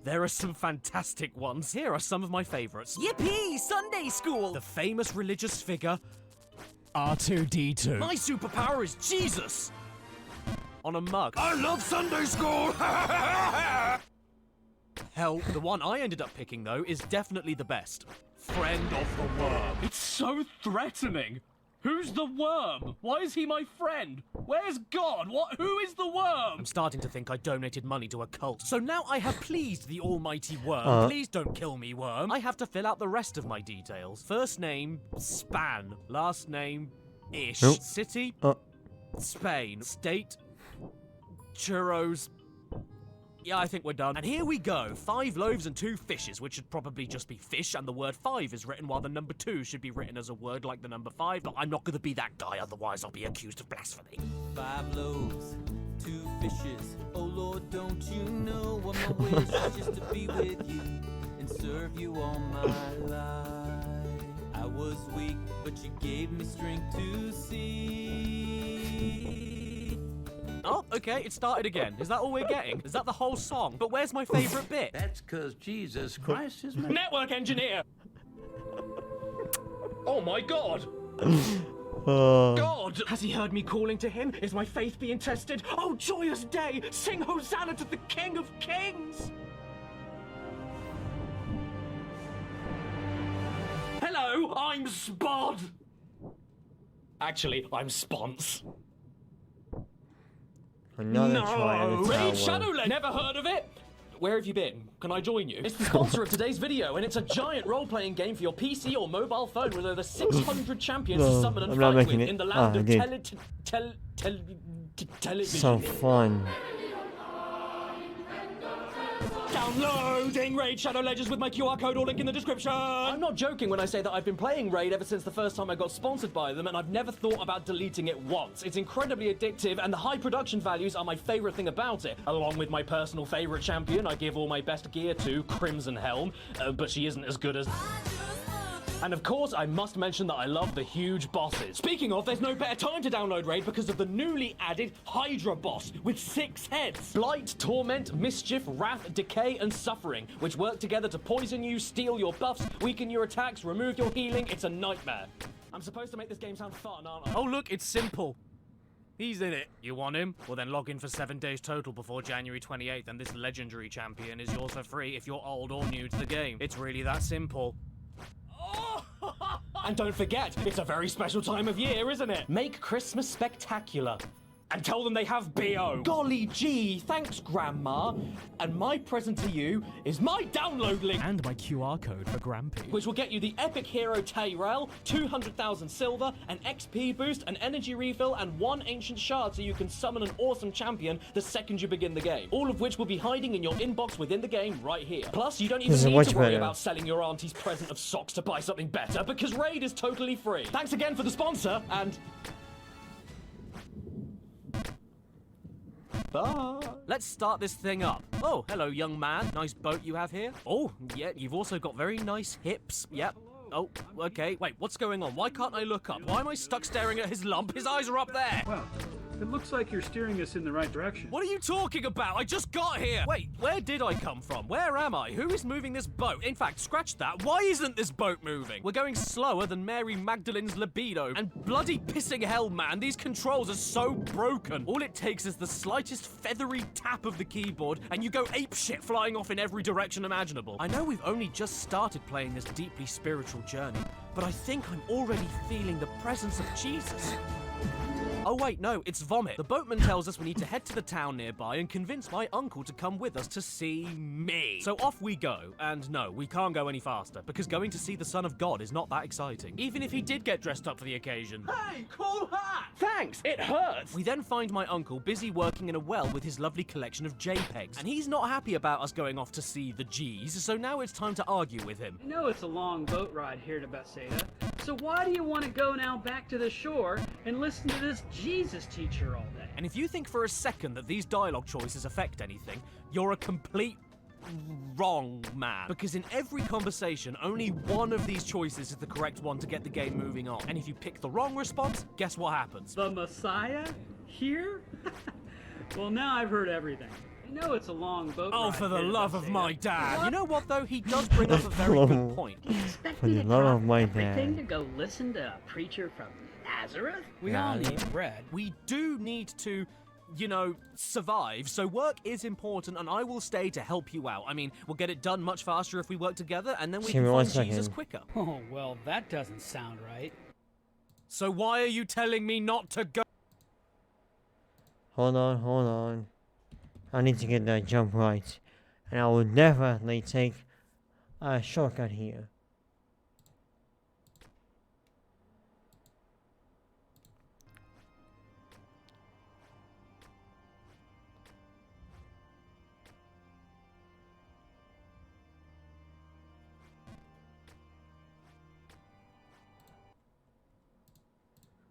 there are some fantastic ones. Here are some of my favorites. Yippee! Sunday school! The famous religious figure, R2-D2. My superpower is Jesus! On a mug. I love Sunday school! Hell, the one I ended up picking, though, is definitely the best. Friend of the worm. It's so threatening. Who's the worm? Why is he my friend? Where's God? Who is the worm? I'm starting to think I donated money to a cult. So now I have pleased the almighty worm. Please don't kill me, worm. I have to fill out the rest of my details. First name, Span. Last name, Ish. Nope. City, Spain. State, Churros. Yeah, I think we're done. And here we go. 5 loaves and 2 fishes, which should probably just be fish, and the word 5 is written while the number 2 should be written as a word like the number 5, but I'm not gonna be that guy, otherwise I'll be accused of blasphemy. 5 loaves, 2 fishes. Oh Lord, don't you know what my wish is just to be with you and serve you all my life. I was weak, but you gave me strength to see. Oh, okay, it started again. Is that all we're getting? Is that the whole song? But where's my favorite bit? That's because Jesus Christ is my... Network engineer! Oh my God! God! Has he heard me calling to him? Is my faith being tested? Oh, joyous day! Sing Hosanna to the King of Kings! Hello, I'm Spod! Actually, I'm Spons. Another try at a Raid tower. Shadowland! Never heard of it? where have you been? Can I join you? It's the sponsor of today's video, and it's a giant role-playing game for your PC or mobile phone with over 600 champions to summon and I'm not fight with making it. in the land I of did. television. So fun. Downloading Raid Shadow Legends with my QR code or link in the description. I'm not joking when I say that I've been playing Raid ever since the first time I got sponsored by them, and I've never thought about deleting it once. It's incredibly addictive, and the high production values are my favorite thing about it. Along with my personal favorite champion, I give all my best gear to Crimson Helm, but she isn't as good as... And of course, I must mention that I love the huge bosses. Speaking of, there's no better time to download Raid because of the newly added Hydra boss with 6 heads. Blight, Torment, Mischief, Wrath, Decay, and Suffering, which work together to poison you, steal your buffs, weaken your attacks, remove your healing. It's a nightmare. I'm supposed to make this game sound fun, aren't I? Oh, look, it's simple. He's in it. You want him? Well, then log in for 7 days total before January 28th, and this legendary champion is yours for free if you're old or new to the game. It's really that simple. And don't forget, it's a very special time of year, isn't it? Make Christmas spectacular. And tell them they have BO. Golly gee, thanks, Grandma. And my present to you is my download link. And my QR code for Grampy. Which will get you the Epic Hero Tyrell, 200,000 silver, an XP boost, an energy refill, and 1 ancient shard so you can summon an awesome champion the second you begin the game. All of which will be hiding in your inbox within the game right here. Plus, you don't even need to worry about selling your auntie's present of socks to buy something better because Raid is totally free. Thanks again for the sponsor, and... bye. Let's start this thing up. Oh, hello, young man. Nice boat you have here. Oh, yeah, you've also got very nice hips. Yep. Oh, okay. Wait, what's going on? Why can't I look up? Why am I stuck staring at his lump? His eyes are up there. Well, it looks like you're steering us in the right direction. What are you talking about? I just got here. Wait, where did I come from? Where am I? Who is moving this boat? In fact, scratch that. Why isn't this boat moving? We're going slower than Mary Magdalene's libido. And bloody pissing hell, man, these controls are so broken. All it takes is the slightest feathery tap of the keyboard, and you go apeshit flying off in every direction imaginable. I know we've only just started playing this deeply spiritual journey, but I think I'm already feeling the presence of Jesus. Oh wait, no, it's vomit. The boatman tells us we need to head to the town nearby and convince my uncle to come with us to see me. So off we go, and no, we can't go any faster, because going to see the Son of God is not that exciting, even if he did get dressed up for the occasion. Hey, cool hat! Thanks, it hurts! We then find my uncle busy working in a well with his lovely collection of JPEGs, and he's not happy about us going off to see the G's, so now it's time to argue with him. I know it's a long boat ride here to Bethsaida, so why do you want to go now back to the shore and listen to this Jesus teacher all day? And if you think for a second that these dialogue choices affect anything, you're a complete wrong man. Because in every conversation, only one of these choices is the correct one to get the game moving on. And if you pick the wrong response, guess what happens? The Messiah? Here? Well, now I've heard everything. I know it's a long boat Oh, ride for the here to love of Bethsaida. my dad. You know what, though? He does bring up a very good point. Expect For me the to love drop of my everything to dad. go listen to a preacher from Nazareth? We all need bread. We do need to, you know, survive, so work is important, and I will stay to help you out. I mean, we'll get it done much faster if we work together, and then we Give can me 1 find Jesus second. quicker. Oh, well, that doesn't sound right. So why are you telling me not to go? Hold on. I need to get that jump right. And I will definitely take a shortcut here.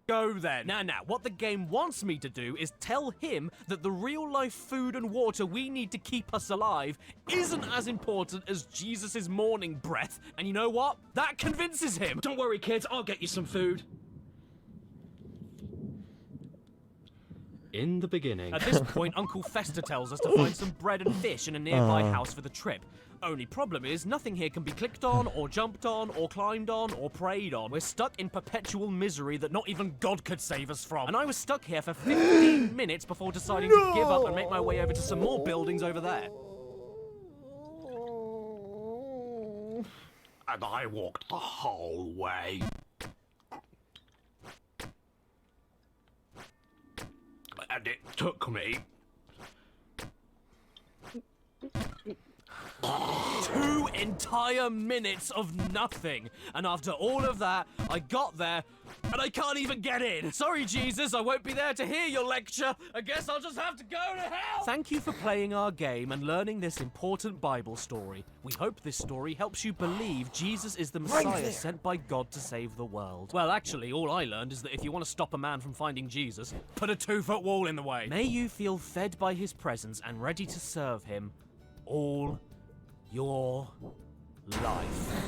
Go then. Now, what the game wants me to do is tell him that the real-life food and water we need to keep us alive isn't as important as Jesus' morning breath. And you know what? That convinces him. Don't worry, kids, I'll get you some food. In the beginning. At this point, Uncle Fester tells us to find some bread and fish in a nearby house for the trip. Only problem is, nothing here can be clicked on, or jumped on, or climbed on, or prayed on. We're stuck in perpetual misery that not even God could save us from. And I was stuck here for 15 minutes before deciding to give up and make my way over to some more buildings over there. And I walked the whole way. And it took me 2 entire minutes of nothing. And after all of that, I got there and I can't even get in. Sorry, Jesus, I won't be there to hear your lecture. I guess I'll just have to go to hell. Thank you for playing our game and learning this important Bible story. We hope this story helps you believe Jesus is the Messiah sent by God to save the world. Well, actually, all I learned is that if you want to stop a man from finding Jesus, put a 2-foot wall in the way. May you feel fed by his presence and ready to serve him all your life.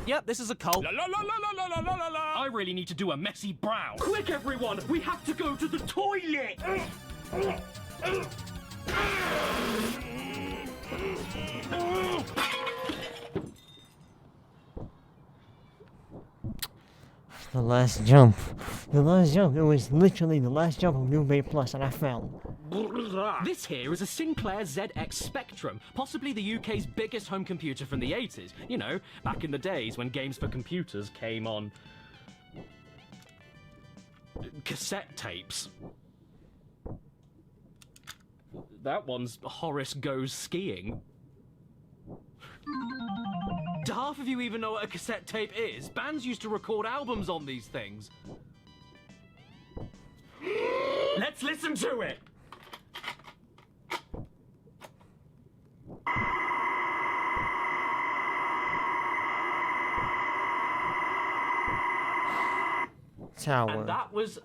Yep, this is a cult. I really need to do a messy brow. Quick, everyone! We have to go to the toilet! The last jump. The last jump. It was literally the last jump of NewBabe Plus, and I fell. This here is a Sinclair ZX Spectrum, possibly the UK's biggest home computer from the 80s. You know, back in the days when games for computers came on cassette tapes. That one's Horace Goes Skiing. Do half of you even know what a cassette tape is? Bands used to record albums on these things. Let's listen to it! Tower. And that was,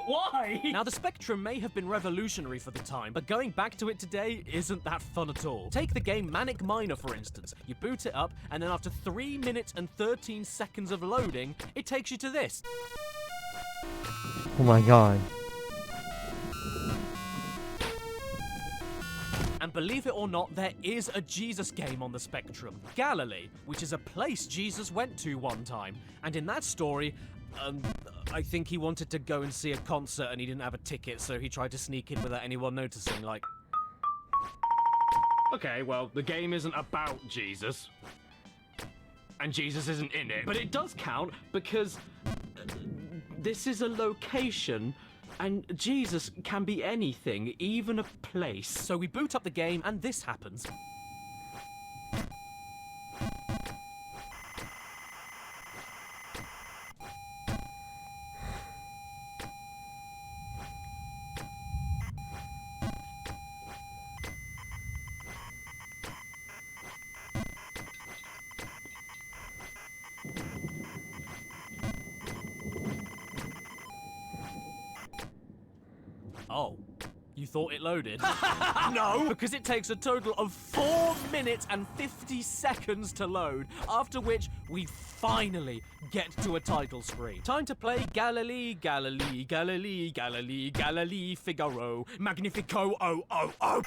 Why? Now, the Spectrum may have been revolutionary for the time, but going back to it today isn't that fun at all. Take the game Manic Miner, for instance. You boot it up, and then after 3 minutes and 13 seconds of loading, it takes you to this. Oh my god. And believe it or not, there is a Jesus game on the Spectrum. Galilee, which is a place Jesus went to one time. And in that story, I think he wanted to go and see a concert and he didn't have a ticket, so he tried to sneak in without anyone noticing, like... Okay, well, the game isn't about Jesus. And Jesus isn't in it. But it does count because this is a location, and Jesus can be anything, even a place. So we boot up the game and this happens. Oh, you thought it loaded? No, because it takes a total of 4 minutes and 50 seconds to load, after which we finally get to a title screen. Time to play Galilee, Galilee, Galilee, Galilee, Galilee, Figaro, Magnifico, oh, oh, oh.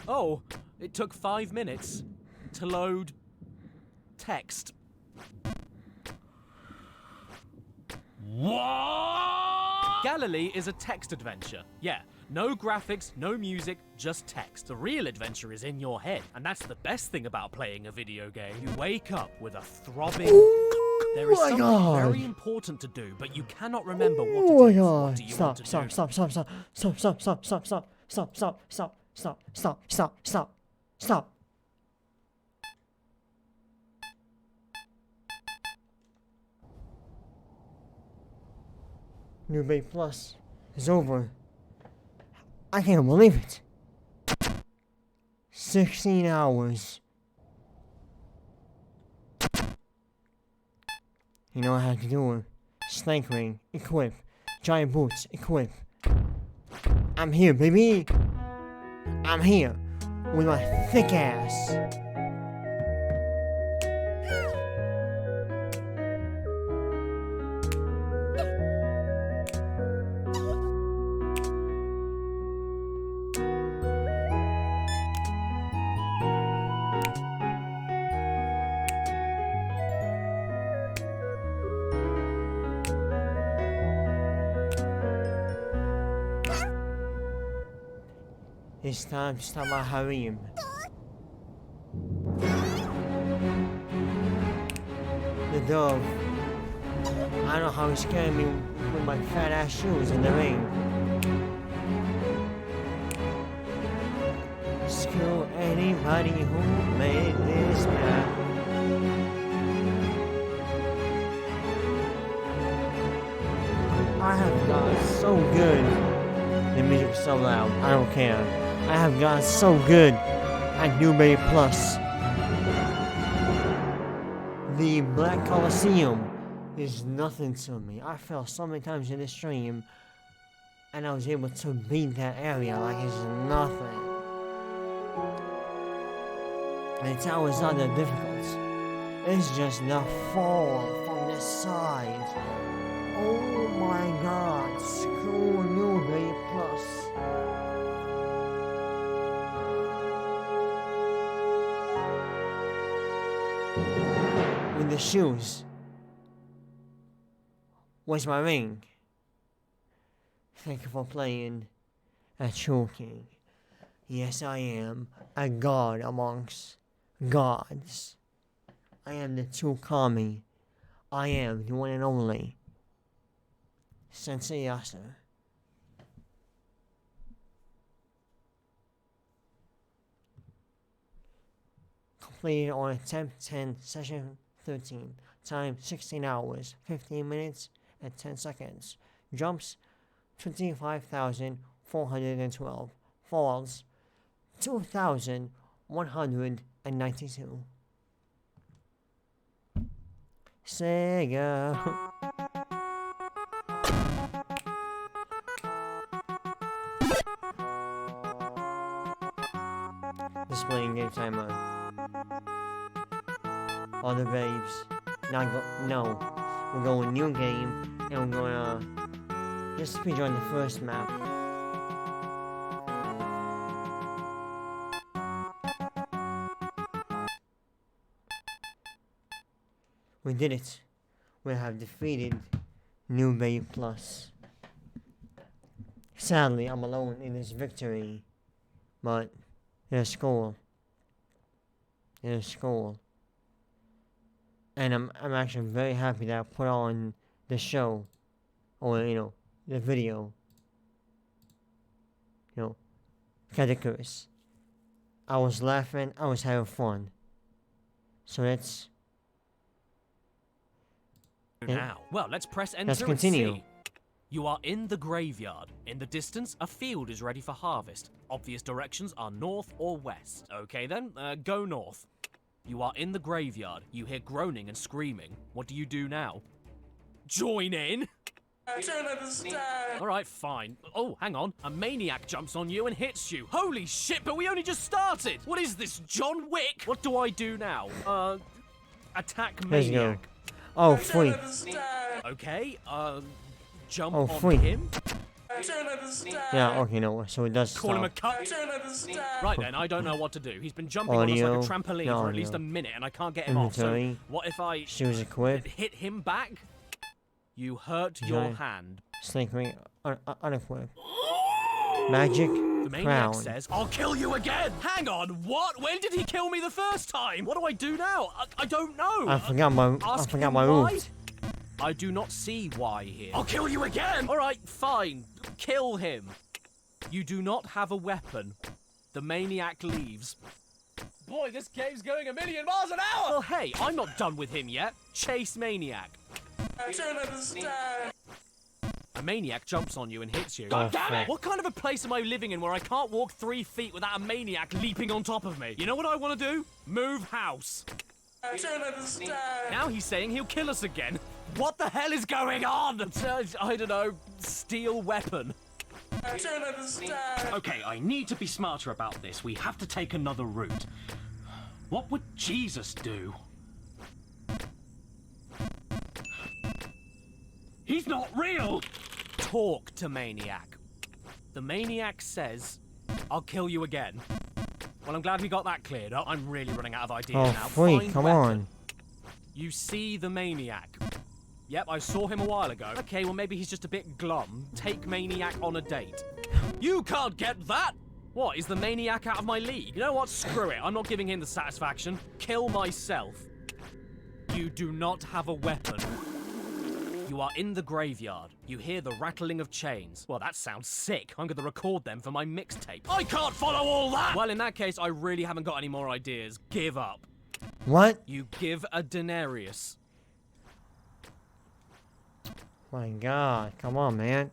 Oh, it took 5 minutes to load text. What? Galilee is a text adventure. Yeah, no graphics, no music, just text. The real adventure is in your head, and that's the best thing about playing a video game. You wake up with a throbbing... There is something very important to do, but you cannot remember what it is. What do you want to do? Stop. NewBabe Plus is over. I can't believe it. 16 hours. You know I had to do it. Snake ring, equip. Giant boots, equip. I'm here, baby. I'm here with my thick ass. It's time to start my harem. The dove. I know how he scared me with my fat ass shoes in the rain. anybody who made this map. I have gotten so good. The music's so loud, I don't care. I have gotten so good at NewBabe Plus. The Black Coliseum is nothing to me. I fell so many times in this stream, and I was able to beat that area like it's nothing. And the tower's not that difficult. It's just the fall from the side. Oh my god, screw NewBabe Plus. With the shoes. Where's my ring? Thank you for playing a true king. Yes, I am a god amongst gods. I am the true kami. I am the one and only Sensei Yasa. Completed on 10/10 session 13. Time 16 hours, 15 minutes, and 10 seconds. Jumps 25,412. Falls 2,192. Sega. Displaying game timer. All the babes. No. We're going new game, and we're gonna just speedrun the first map. We did it. We have defeated NewBabe Plus. Sadly, I'm alone in this victory, but it's cool. It's cool. And I'm actually very happy that I put on the show, or the video. Ridiculous. I was laughing, I was having fun. So let's Now, well, let's press enter. Let's continue. And see. You are in the graveyard. In the distance, a field is ready for harvest. Obvious directions are north or west. Okay then, go north. You are in the graveyard. You hear groaning and screaming. What do you do now? Join in? Alright, fine. Oh, hang on. A maniac jumps on you and hits you. Holy shit, but we only just started! What is this, John Wick? What do I do now? Attack let's go. maniac. Oh, free. Okay, jump Oh, on free. him. Yeah, okay, no, so it does Call him a stop. cunt. Right then, I don't know what to do. He's been jumping Audio, on us like a trampoline no for at least a audio. minute and I can't get him off. So Inventory. what if I Shoes equipped. hit him back? You hurt your Okay. hand. Snake ring unequipped. Magic The maniac crown. says, I'll kill you again! Hang on, what? When did he kill me the first time? What do I do now? I don't know. I forgot my Ask him why? route. I do not see why here. I'll kill you again! Alright, fine. Kill him. You do not have a weapon. The maniac leaves. Boy, this game's going 1,000,000 miles an hour! Well, hey, I'm not done with him yet. Chase maniac. A maniac jumps on you and hits you. God damn it! What kind of a place am I living in where I can't walk 3 feet without a maniac leaping on top of me? You know what I want to do? Move house. Now he's saying he'll kill us again. What the hell is going on? I don't know. Steel weapon. Okay, I need to be smarter about this. We have to take another route. What would Jesus do? He's not real! Talk to maniac. The maniac says, I'll kill you again. Well, I'm glad we got that cleared up. I'm really running out of ideas Oh, now. free, Find come weapon. on. You see the maniac. Yep, I saw him a while ago. Okay, well maybe he's just a bit glum. Take maniac on a date. You can't get that! What, is the maniac out of my league? You know what, screw it. I'm not giving him the satisfaction. Kill myself. You do not have a weapon. You are in the graveyard. You hear the rattling of chains. Well, that sounds sick. I'm gonna record them for my mixtape. I can't follow all that! Well, in that case, I really haven't got any more ideas. Give up. What? You give a denarius. My God, come on, man.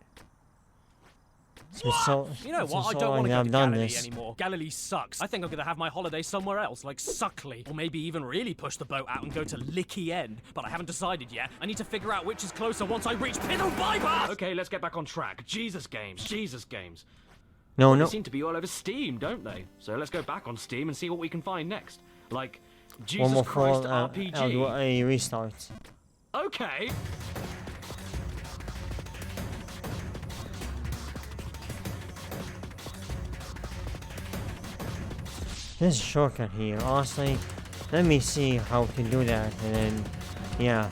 You know what? I don't want to go to Galilee anymore. Galilee sucks. I think I'm going to have my holiday somewhere else, like Suckley. Or maybe even really push the boat out and go to Licky End. But I haven't decided yet. I need to figure out which is closer once I reach Piddle Bypass! Okay, let's get back on track. Jesus games, Jesus games. No, They no. seem to be all over Steam, don't they? So let's go back on Steam and see what we can find next. Like, One Jesus more Christ I'll RPG. do a restart. Okay. There's a shortcut here. Honestly, let me see how we can do that, and then, yeah.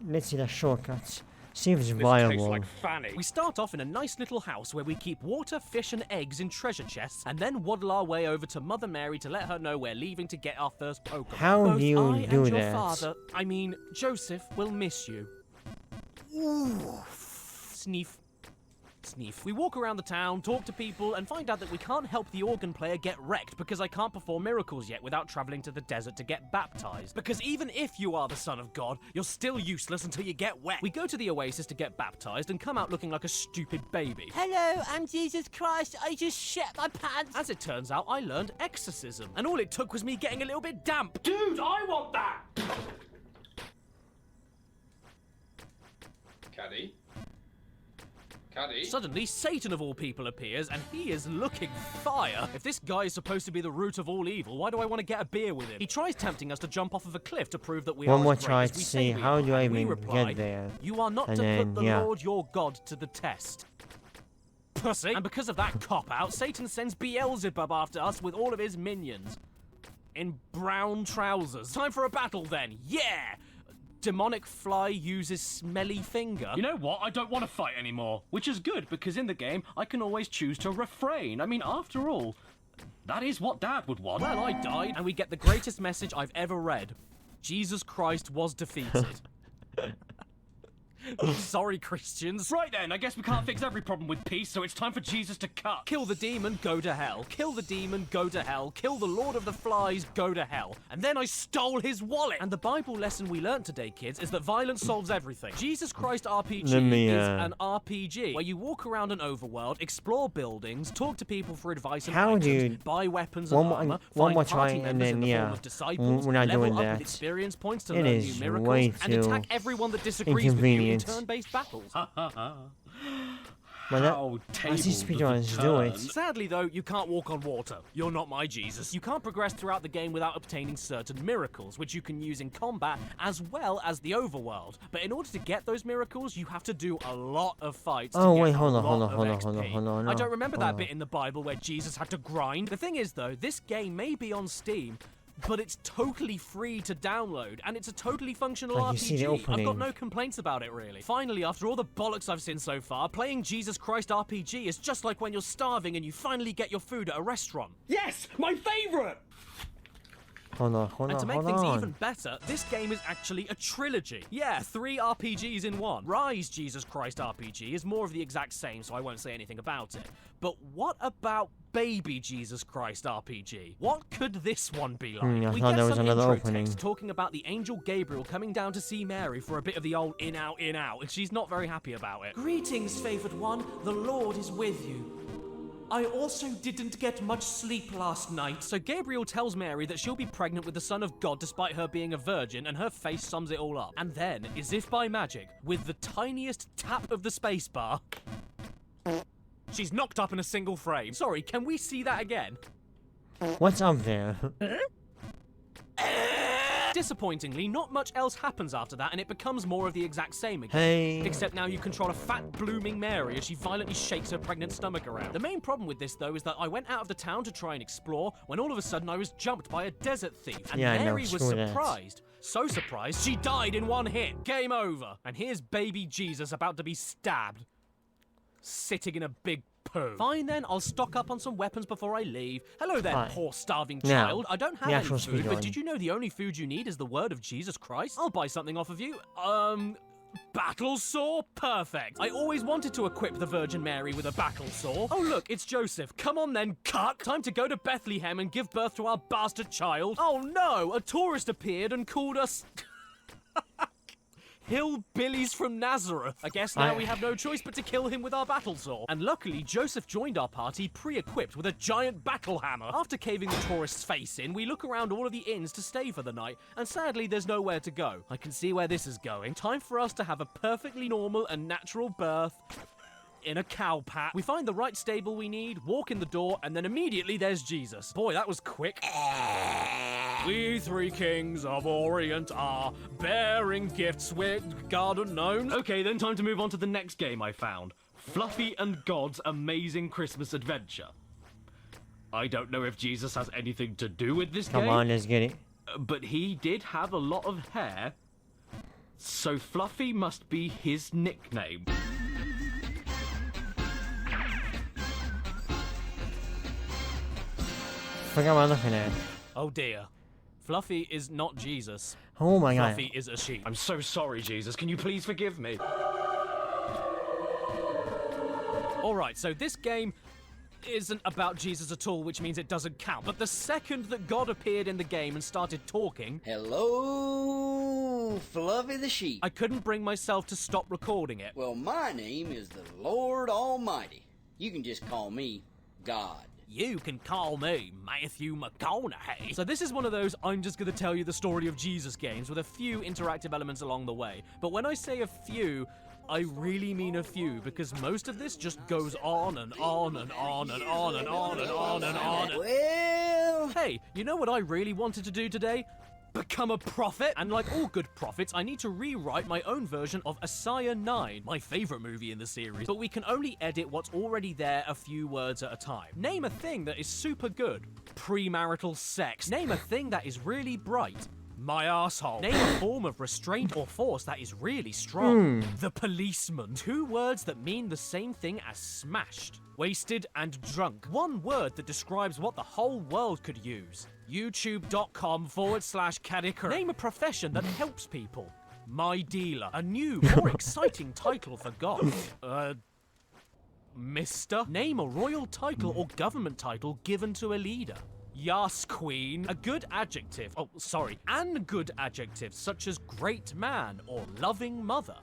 Let's see the shortcuts. See if it's viable. We start off in a nice little house where we keep water, fish, and eggs in treasure chests, and then waddle our way over to Mother Mary to let her know we're leaving to get our first Pokemon. How Both do you I do and your that? father, I mean, Joseph, will miss you. Ooh. Sneef. Sneef. We walk around the town, talk to people, and find out that we can't help the organ player get wrecked because I can't perform miracles yet without traveling to the desert to get baptized. Because even if you are the Son of God, you're still useless until you get wet. We go to the oasis to get baptized and come out looking like a stupid baby. Hello, I'm Jesus Christ. I just shat my pants. As it turns out, I learned exorcism, and all it took was me getting a little bit damp. Dude, I want that! Caddy? Suddenly, Satan of all people appears, and he is looking fire. If this guy is supposed to be the root of all evil, why do I want to get a beer with him? He tries tempting us to jump off of a cliff to prove that we One are more as great try as to we see say we how are. do I And we even reply, get there. You are not And to then, put the yeah. Lord your God to the test. Pussy. And because of that cop-out, Satan sends Beelzebub after us with all of his minions. In brown trousers. Time for a battle then. Yeah! Demonic fly uses smelly finger. You know what? I don't want to fight anymore. Which is good, because in the game, I can always choose to refrain. I mean, after all, that is what Dad would want. Well, I died, and we get the greatest message I've ever read. Jesus Christ was defeated. Sorry, Christians. Right then, I guess we can't fix every problem with peace, so it's time for Jesus to cut. Kill the demon, go to hell. Kill the demon, go to hell. Kill the Lord of the Flies, go to hell. And then I stole his wallet. And the Bible lesson we learned today, kids, is that violence solves everything. Jesus Christ RPG is an RPG where you walk around an overworld, explore buildings, talk to people for advice and items, buy weapons and armor, one more find try, party and members then in the form yeah, of disciples, we're not level doing up that. with experience points to It learn is new way miracles, and too attack everyone that disagrees with you in inconvenient. turn-based battles. Well, I see speedrunners do it. Sadly, though, you can't walk on water. You're not my Jesus. You can't progress throughout the game without obtaining certain miracles, which you can use in combat as well as the overworld. But in order to get those miracles, you have to do a lot of fights. Oh, to wait, get hold a on, hold lot on, hold of on, hold on, XP. hold on, I don't remember hold that on. bit in the Bible where Jesus had to grind. The thing is, though, this game may be on Steam, but it's totally free to download, and it's a totally functional Like, you see the RPG. I've got opening. no complaints about it, really. Finally, after all the bollocks I've seen so far, playing Jesus Christ RPG is just like when you're starving and you finally get your food at a restaurant. Yes, my favourite! Hold on, And to make things even better, this game is actually a trilogy. Yeah, 3 RPGs in one. Rise Jesus Christ RPG is more of the exact same, so I won't say anything about it. But what about Baby Jesus Christ RPG? What could this one be like? I We thought get there was some another intro opening. text talking about the angel Gabriel coming down to see Mary for a bit of the old in, out, and she's not very happy about it. Greetings, favored one. The Lord is with you. I also didn't get much sleep last night. So Gabriel tells Mary that she'll be pregnant with the Son of God despite her being a virgin, and her face sums it all up. And then, as if by magic, with the tiniest tap of the spacebar, she's knocked up in a single frame. Sorry, can we see that again? What's up there? Disappointingly, not much else happens after that, and it becomes more of the exact same again. Hey. Except now you control a fat, blooming Mary as she violently shakes her pregnant stomach around. The main problem with this, though, is that I went out of the town to try and explore, when all of a sudden I was jumped by a desert thief, and Yeah, I know, Mary was screw that. surprised. So surprised, she died in one hit. Game over. And here's baby Jesus about to be stabbed. Sitting in a big poo. Fine then, I'll stock up on some weapons before I leave. Hello there, Fine. poor starving Now, child. I don't have the any actual food, speedrun. but did you know the only food you need is the word of Jesus Christ? I'll buy something off of you. Battle saw? Perfect. I always wanted to equip the Virgin Mary with a battle saw. Oh look, it's Joseph. Come on then, cuck. Time to go to Bethlehem and give birth to our bastard child. Oh no, a tourist appeared and called us... hillbillies from Nazareth. I guess now we have no choice but to kill him with our battle saw. And luckily, Joseph joined our party pre-equipped with a giant battle hammer. After caving the tourist's face in, we look around all of the inns to stay for the night, and sadly, there's nowhere to go. I can see where this is going. Time for us to have a perfectly normal and natural birth in a cow pat. We find the right stable we need, walk in the door, and then immediately there's Jesus. Boy, that was quick. We three kings of Orient are bearing gifts with God unknown. Okay, then time to move on to the next game I found. Fluffy and God's Amazing Christmas Adventure. I don't know if Jesus has anything to do with this game. Come on, let's get it. But he did have a lot of hair, so Fluffy must be his nickname. What am I looking at? Oh dear. Fluffy is not Jesus. Oh my god. Fluffy is a sheep. I'm so sorry, Jesus. Can you please forgive me? Alright, so this game isn't about Jesus at all, which means it doesn't count. But the second that God appeared in the game and started talking... Hello, Fluffy the sheep. I couldn't bring myself to stop recording it. Well, my name is the Lord Almighty. You can just call me God. You can call me Matthew McConaughey. So this is one of those I'm just going to tell you the story of Jesus games with a few interactive elements along the way. But when I say a few, I really mean a few, because most of this just goes on and on and on and on and on and on and on. Well... Hey, you know what I really wanted to do today? Become a prophet. And like all good prophets, I need to rewrite my own version of Isaiah 9, my favorite movie in the series. But we can only edit what's already there a few words at a time. Name a thing that is super good. Premarital sex. Name a thing that is really bright. My asshole. Name a form of restraint or force that is really strong. The policeman. 2 words that mean the same thing as smashed. Wasted and drunk. 1 word that describes what the whole world could use. YouTube.com/Kadika. Name a profession that helps people. My dealer. A new, more exciting title for God. Mister. Name a royal title or government title given to a leader. Yas Queen. A good adjective. Oh, sorry. An good adjective such as great man or loving mother.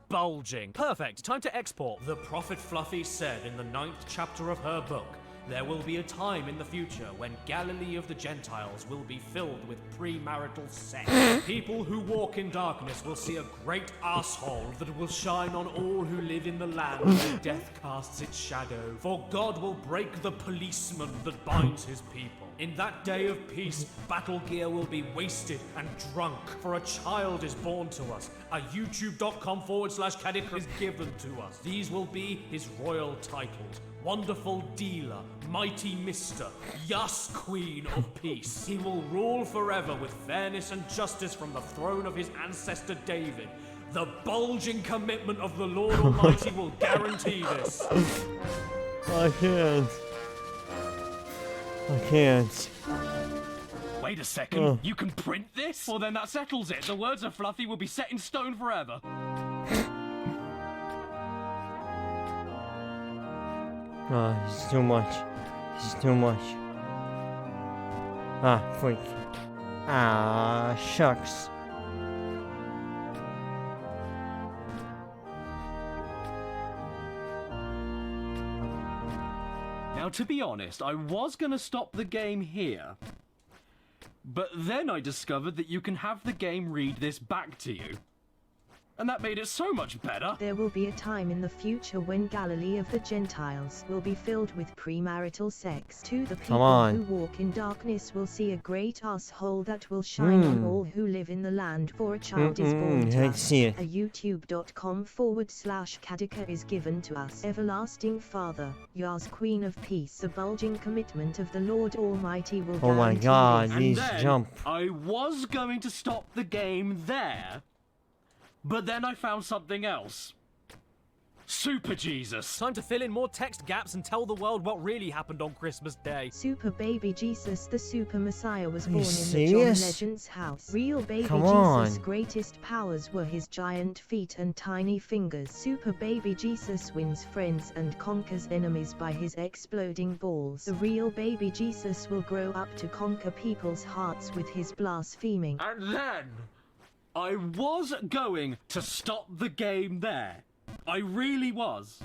Bulging. Perfect. Time to export. The prophet Fluffy said in the 9th chapter of her book, there will be a time in the future when Galilee of the Gentiles will be filled with premarital sex. People who walk in darkness will see a great asshole that will shine on all who live in the land where death casts its shadow. For God will break the policeman that binds his people. In that day of peace, battle gear will be wasted and drunk, for a child is born to us. A YouTube.com/Kadika is given to us. These will be his royal titles. Wonderful Dealer, Mighty Mister, Yas Queen of Peace. He will rule forever with fairness and justice from the throne of his ancestor David. The bulging commitment of the Lord Almighty will guarantee this. I can't. I can't. Wait a second, you can print this? Well then that settles it. The words of Fluffy will be set in stone forever. Oh, this is too much. This is too much. Ah, freak. Ah, shucks. Now, to be honest, I was gonna stop the game here. But then I discovered that you can have the game read this back to you. And that made it so much better. There will be a time in the future when Galilee of the Gentiles will be filled with premarital sex. To the people who walk in darkness will see a great asshole that will shine on all who live in the land, for a child is born to us. A YouTube.com/Kadika is given to us. Everlasting Father, Yas Queen of Peace. The bulging commitment of the Lord Almighty will guarantee. Oh my god, this. these And then jump. I was going to stop the game there. But then I found something else. Super Jesus. Time to fill in more text gaps and tell the world what really happened on Christmas Day. Super baby Jesus, the super messiah, was born in the John serious? Legend's house. Real baby Come Jesus' on. greatest powers were his giant feet and tiny fingers. Super baby Jesus wins friends and conquers enemies by his exploding balls. The real baby Jesus will grow up to conquer people's hearts with his blaspheming. And then, I was going to stop the game there. I really was.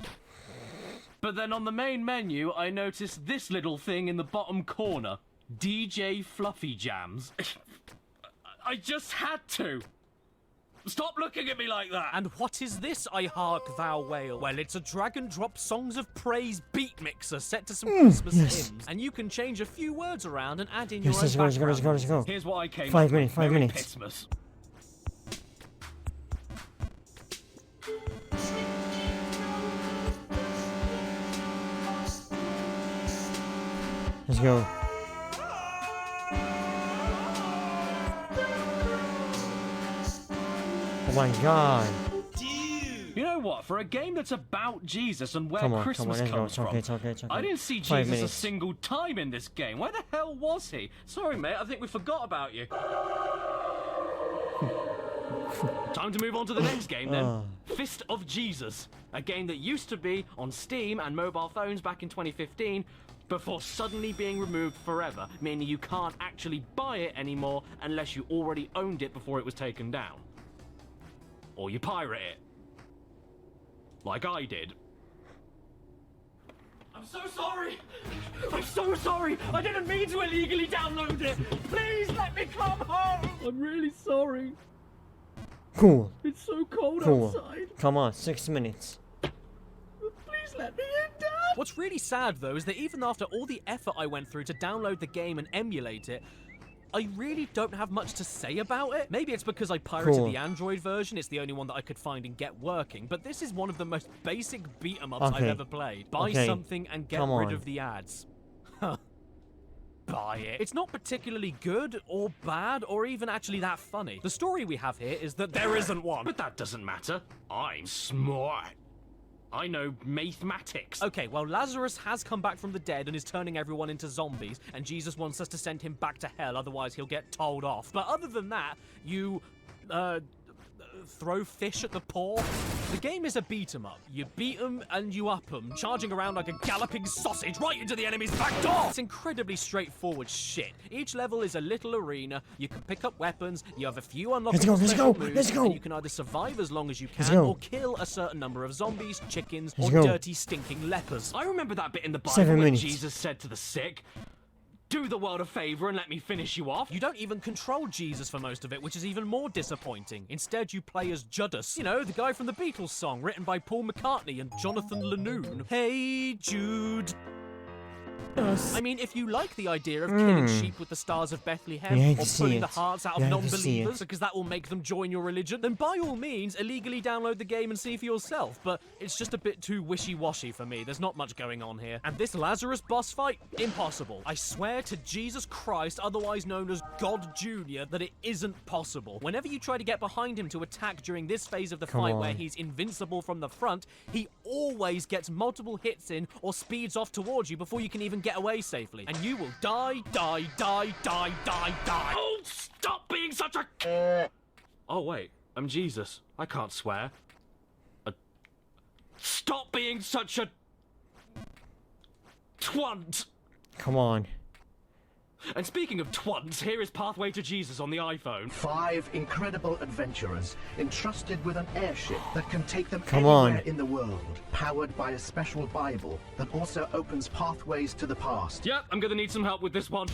But then on the main menu, I noticed this little thing in the bottom corner. DJ Fluffy Jams. I just had to. Stop looking at me like that! And what is this, I hark thou wail? Well, it's a drag-and-drop songs of praise beat mixer set to some Christmas hymns. And you can change a few words around and add in your own background. Let's go. Here's what I came 5 up minutes, with. 5 Merry minutes. Pissmas. Let's go. Oh my god. You know what? For a game that's about Jesus and where Come on, Christmas let's go. comes It's okay, from, it's okay, it's okay. I didn't see 5 Jesus a minutes. single time in this game. Where the hell was he? Sorry, mate. I think we forgot about you. Time to move on to the next game then. Fist of Jesus, a game that used to be on Steam and mobile phones back in 2015 before suddenly being removed forever, meaning you can't actually buy it anymore unless you already owned it before it was taken down. Or you pirate it. Like I did. I'm so sorry! I'm so sorry! I didn't mean to illegally download it! Please let me come home! I'm really sorry. Cool. It's so cold Cool. outside. Come on, 6 minutes. Please let me in, Dad! What's really sad, though, is that even after all the effort I went through to download the game and emulate it, I really don't have much to say about it. Maybe it's because I pirated Cool. the Android version, it's the only one that I could find and get working, but this is one of the most basic beat-em-ups I've Okay. ever played. Buy Okay. something and get Come rid on. of the ads. Huh. Buy it. It's not particularly good or bad or even actually that funny. The story we have here is that there isn't one. But that doesn't matter. I'm smart. I know mathematics. Okay, well, Lazarus has come back from the dead and is turning everyone into zombies, and Jesus wants us to send him back to hell, otherwise he'll get told off. But other than that, you, throw fish at the poor? The game is a beat-em-up. You beat 'em and you up 'em, charging around like a galloping sausage right into the enemy's back door! It's incredibly straightforward shit. Each level is a little arena, you can pick up weapons, you have a few unlockable special moves, and you can either survive as long as you can, or kill a certain number of zombies, chickens, or dirty, stinking lepers. I remember that bit in the Bible 7 where minutes. Jesus said to the sick, "Do the world a favor and let me finish you off." You don't even control Jesus for most of it, which is even more disappointing. Instead, you play as Judas. You know, the guy from the Beatles song, written by Paul McCartney and Jonathan Lanoon. Hey, Jude. I mean, if you like the idea of killing sheep with the stars of Bethlehem, You hate or to see pulling the it. hearts out You of hate to see non-believers, it. because that will make them join your religion, then by all means, illegally download the game and see for yourself. But it's just a bit too wishy-washy for me. There's not much going on here. And this Lazarus boss fight? Impossible. I swear to Jesus Christ, otherwise known as God Jr., that it isn't possible. Whenever you try to get behind him to attack during this phase of the fight where he's invincible from the front, he always gets multiple hits in or speeds off towards you before you can even get away safely. And you will die. Oh, stop being such a... Oh, wait. I'm Jesus. I can't swear. Stop being such a... twunt. Come on. And speaking of twunts, here is Pathway to Jesus on the iPhone. 5 incredible adventurers entrusted with an airship that can take them Come anywhere on. in the world, powered by a special Bible that also opens pathways to the past. Yep, I'm gonna need some help with this one.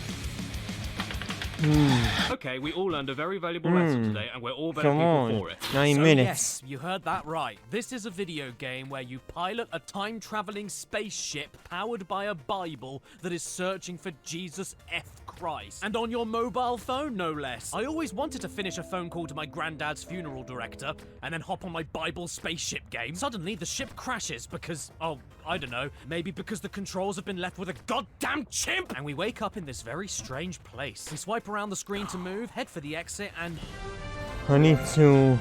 Okay, we all learned a very valuable lesson today, and we're all better Come people on. for it. 9 So minutes. yes, you heard that right. This is a video game where you pilot a time-traveling spaceship powered by a Bible that is searching for Jesus F. Christ. And on your mobile phone, no less. I always wanted to finish a phone call to my granddad's funeral director and then hop on my Bible spaceship game. Suddenly, the ship crashes because, oh, I don't know, maybe because the controls have been left with a goddamn chimp! And we wake up in this very strange place. We swipe around the screen to move, head for the exit, and... I need to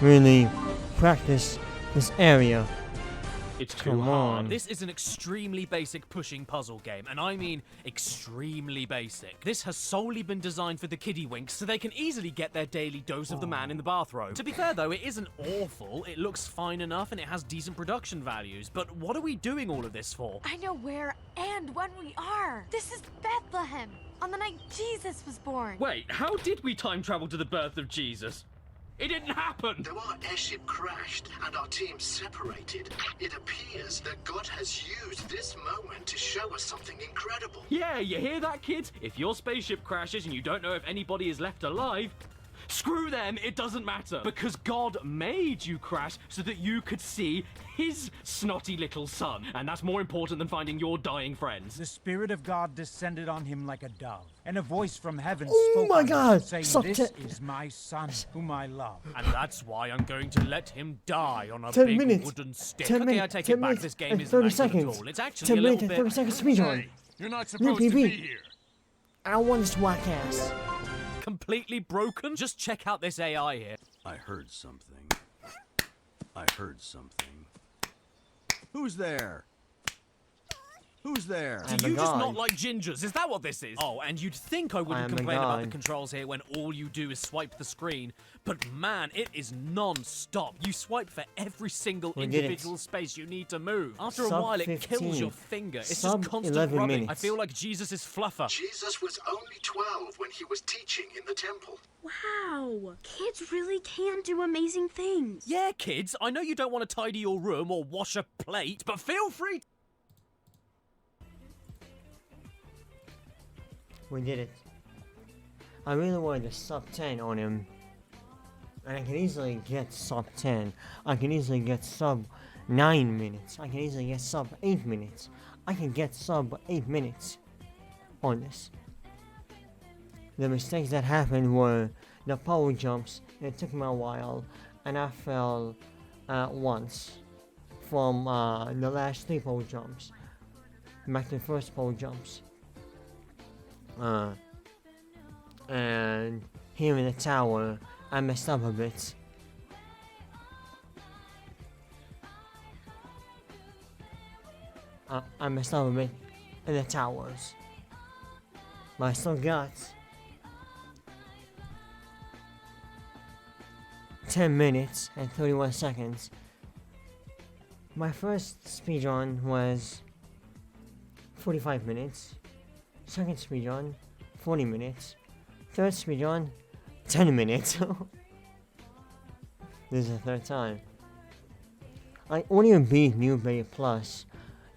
really practice this area. It's too Come hard. on. This is an extremely basic pushing puzzle game, and I mean extremely basic. This has solely been designed for the kiddywinks so they can easily get their daily dose of the man in the bathrobe. To be fair though, it isn't awful, it looks fine enough and it has decent production values, but what are we doing all of this for? I know where and when we are. This is Bethlehem, on the night Jesus was born. Wait, how did we time travel to the birth of Jesus? It didn't happen! Our airship crashed and our team separated. It appears that God has used this moment to show us something incredible. Yeah, you hear that, kids? If your spaceship crashes and you don't know if anybody is left alive, screw them, it doesn't matter. Because God made you crash so that you could see his snotty little son. And that's more important than finding your dying friends. The Spirit of God descended on him like a dove, and a voice from heaven Oh spoke my on him, God, saying, stop "This it. is my son, whom I love." And that's why I'm going to let him die on a 10 big minutes. wooden stick. 10 Okay, minutes. I take 10 it back, minutes this game and isn't 30 that good at seconds. all. It's actually 10 a little minutes and bit... 30 seconds speedrun. You're not New supposed to TV. be here. I want this whack ass. completely broken? Just check out this AI here. I heard something. I heard something. Who's there? Who's there? Do you just not like gingers? Is that what this is? Oh, and you'd think I wouldn't am a complain about the god. controls here when all you do is swipe the screen, but man, it is non-stop. You swipe for every single We did it. individual space you need to move. After a Sub while, it kills 15. your finger. It's Sub just constant 11 rubbing. I minutes. feel like Jesus is fluffer. Jesus was only 12 when he was teaching in the temple. Wow, kids really can do amazing things. Yeah, kids, I know you don't want to tidy your room or wash a plate, but feel free. We did it. I really wanted a sub 10 on him. And I can easily get sub 10. I can easily get sub 9 minutes. I can easily get sub 8 minutes. I can get sub 8 minutes on this. The mistakes that happened were the pole jumps. It took me a while. And I fell once from the last 3 pole jumps. Back to the first pole jumps. And here in the tower, I messed up a bit. I messed up a bit in the towers. But I still got 10 minutes and 31 seconds. My first speedrun was 45 minutes. Second speedrun, 40 minutes. Third speedrun, 10 minutes. This is the third time. I only beat NewBabe Plus.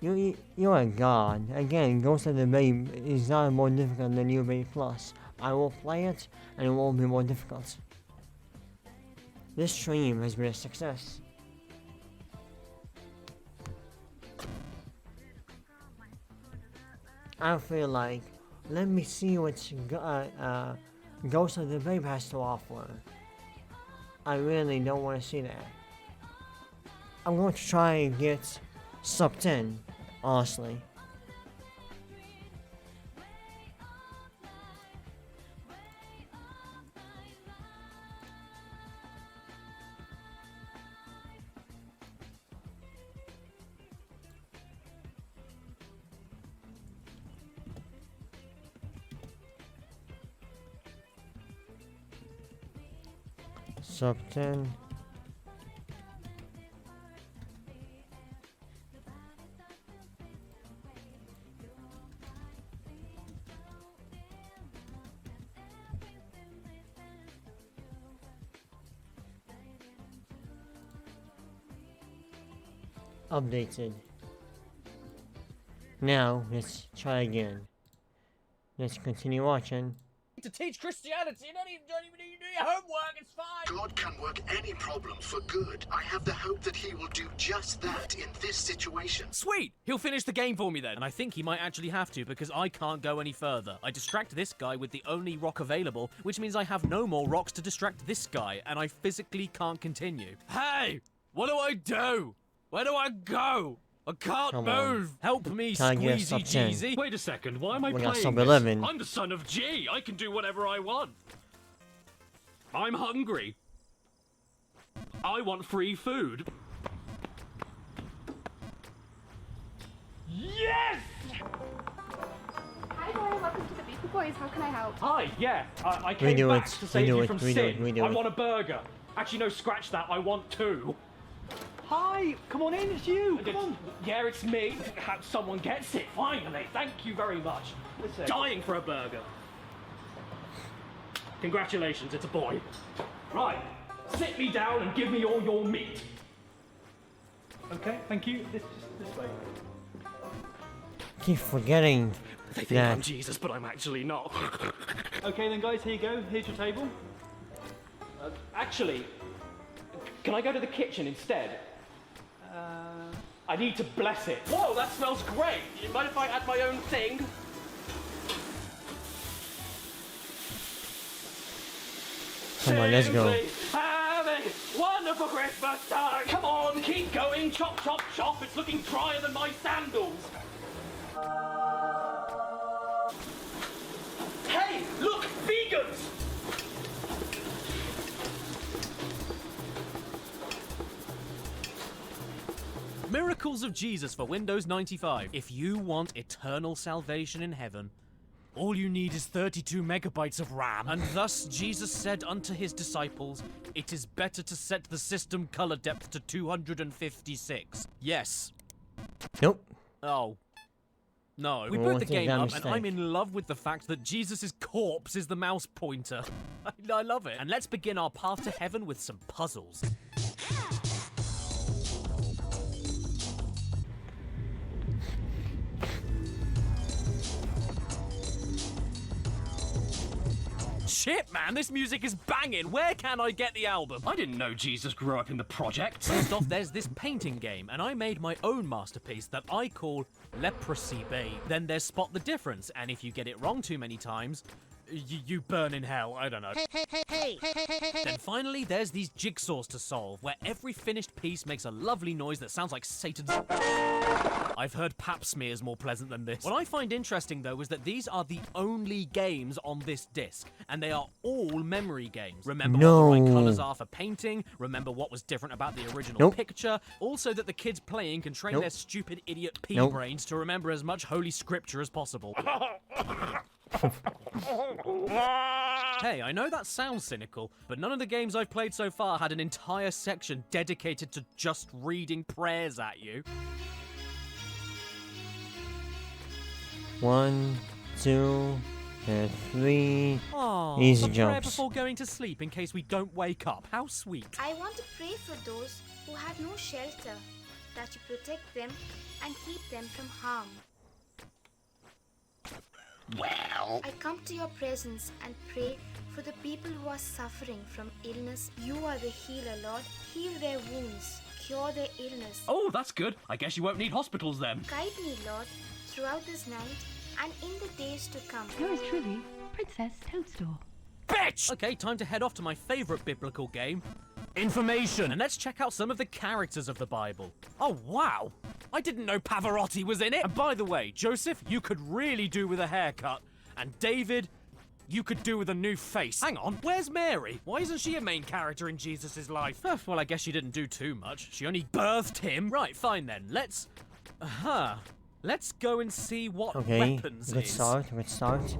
You're a god. Again, Ghost of the Babe is not more difficult than NewBabe Plus. I will play it and it won't be more difficult. This stream has been a success. I feel like, let me see what Ghost of the Babe has to offer. I really don't want to see that. I'm going to try and get sub 10, honestly. Sub 10. Updated. Now, let's try again. Let's continue watching. To teach Christianity, you don't even need to do your homework, it's fine! God can work any problem for good. I have the hope that he will do just that in this situation. Sweet! He'll finish the game for me then. And I think he might actually have to because I can't go any further. I distract this guy with the only rock available, which means I have no more rocks to distract this guy, and I physically can't continue. Hey! What do I do? Where do I go? I can't Come on. move! Help me, Can I get Squeezy sub 10? Jeezy! Wait a second, why am I We got playing sub this? 11. I'm the son of G. I can do whatever I want. I'm hungry. I want free food. Yes! Hi, boy. Welcome to the Beefy Boys. How can I help? Hi, yeah. I We came knew back it. to We save knew you it. from We knew sin. it. We knew I it. want a burger. Actually, no, scratch that. I want two. Hi, come on in. It's you. Come on. Yeah, it's me. Someone gets it. Finally. Thank you very much. Dying for a burger. Congratulations, it's a boy. Right, sit me down and give me all your meat. Okay, thank you. This way. Keep forgetting They think that. I'm Jesus, but I'm actually not. Okay then, guys. Here you go. Here's your table. Actually, can I go to the kitchen instead? I need to bless it. Whoa, that smells great. You mind if I add my own thing? Come on, let's go. Simply having wonderful Christmas time. Come on, keep going. Chop, chop, chop. It's looking drier than my sandals. Hey, look, vegans. Miracles of Jesus for Windows 95. If you want eternal salvation in heaven, all you need is 32 megabytes of RAM. And thus Jesus said unto his disciples, it is better to set the system color depth to 256. Yes. Nope. Oh. No. We Oh, boot I the think game that up, and I'm mistake. in love with the fact that Jesus' corpse is the mouse pointer. I love it. And let's begin our path to heaven with some puzzles. Shit, man, this music is banging. Where can I get the album? I didn't know Jesus grew up in the projects. First off, there's this painting game, and I made my own masterpiece that I call Leprosy Babe. Then there's Spot the Difference, and if you get it wrong too many times, you burn in hell. I don't know. Then finally, there's these jigsaws to solve, where every finished piece makes a lovely noise that sounds like Satan's... I've heard pap smears more pleasant than this. What I find interesting, though, is that these are the only games on this disc, and they are all memory games. Remember what the right colours are for painting, remember what was different about the original picture, also that the kids playing can train their stupid idiot pea-brains to remember as much holy scripture as possible. Hey, I know that sounds cynical, but none of the games I've played so far had an entire section dedicated to just reading prayers at you. 1, 2, and 3. Oh, Easy a prayer jumps. before going to sleep in case we don't wake up. How sweet. I want to pray for those who have no shelter, that you protect them and keep them from harm. Well, I come to your presence and pray for the people who are suffering from illness. You are the healer, Lord. Heal their wounds, cure their illness. Oh, that's good. I guess you won't need hospitals then. Guide me, Lord, throughout this night and in the days to come. Yours truly, Princess Toadstool. Bitch! Okay, time to head off to my favourite biblical game, Information. And let's check out some of the characters of the Bible. Oh, wow. I didn't know Pavarotti was in it. And by the way, Joseph, you could really do with a haircut. And David, you could do with a new face. Hang on, where's Mary? Why isn't she a main character in Jesus' life? Well, I guess she didn't do too much. She only birthed him. Right, fine then. Let's go and see what weapons good is. start.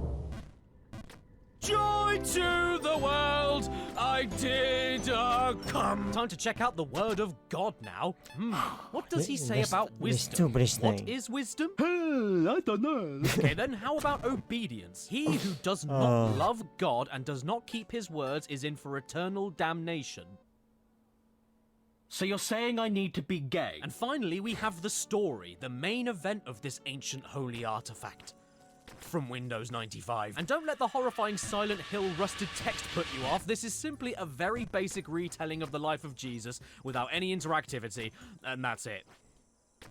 Joy to the world, I did come. Time to check out the word of God now. What does he say about wisdom? What is wisdom? I don't know. Okay, then how about obedience? He who does not love God and does not keep his words is in for eternal damnation. So you're saying I need to be gay? And finally, we have the story, the main event of this ancient holy artifact. From Windows 95. And don't let the horrifying Silent Hill rusted text put you off. This is simply a very basic retelling of the life of Jesus without any interactivity, and that's it.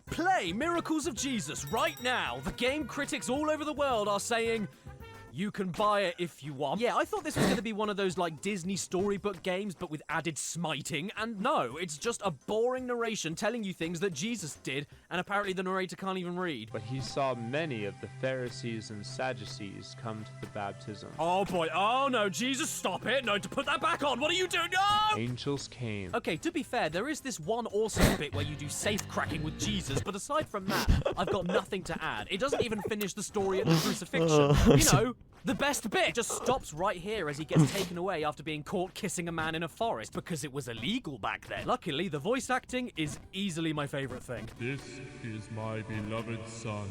Play Miracles of Jesus right now! The game critics all over the world are saying, You can buy it if you want. Yeah, I thought this was going to be one of those like Disney storybook games, but with added smiting. And no, it's just a boring narration telling you things that Jesus did, and apparently the narrator can't even read. But he saw many of the Pharisees and Sadducees come to the baptism. Oh boy, oh no, Jesus, stop it. No, to put that back on. What are you doing? No! Angels came. Okay, to be fair, there is this one awesome bit where you do safe cracking with Jesus, but aside from that, I've got nothing to add. It doesn't even finish the story at the crucifixion. You know, the best bit just stops right here as he gets taken away after being caught kissing a man in a forest because it was illegal back then. Luckily, the voice acting is easily my favorite thing. This is my beloved son,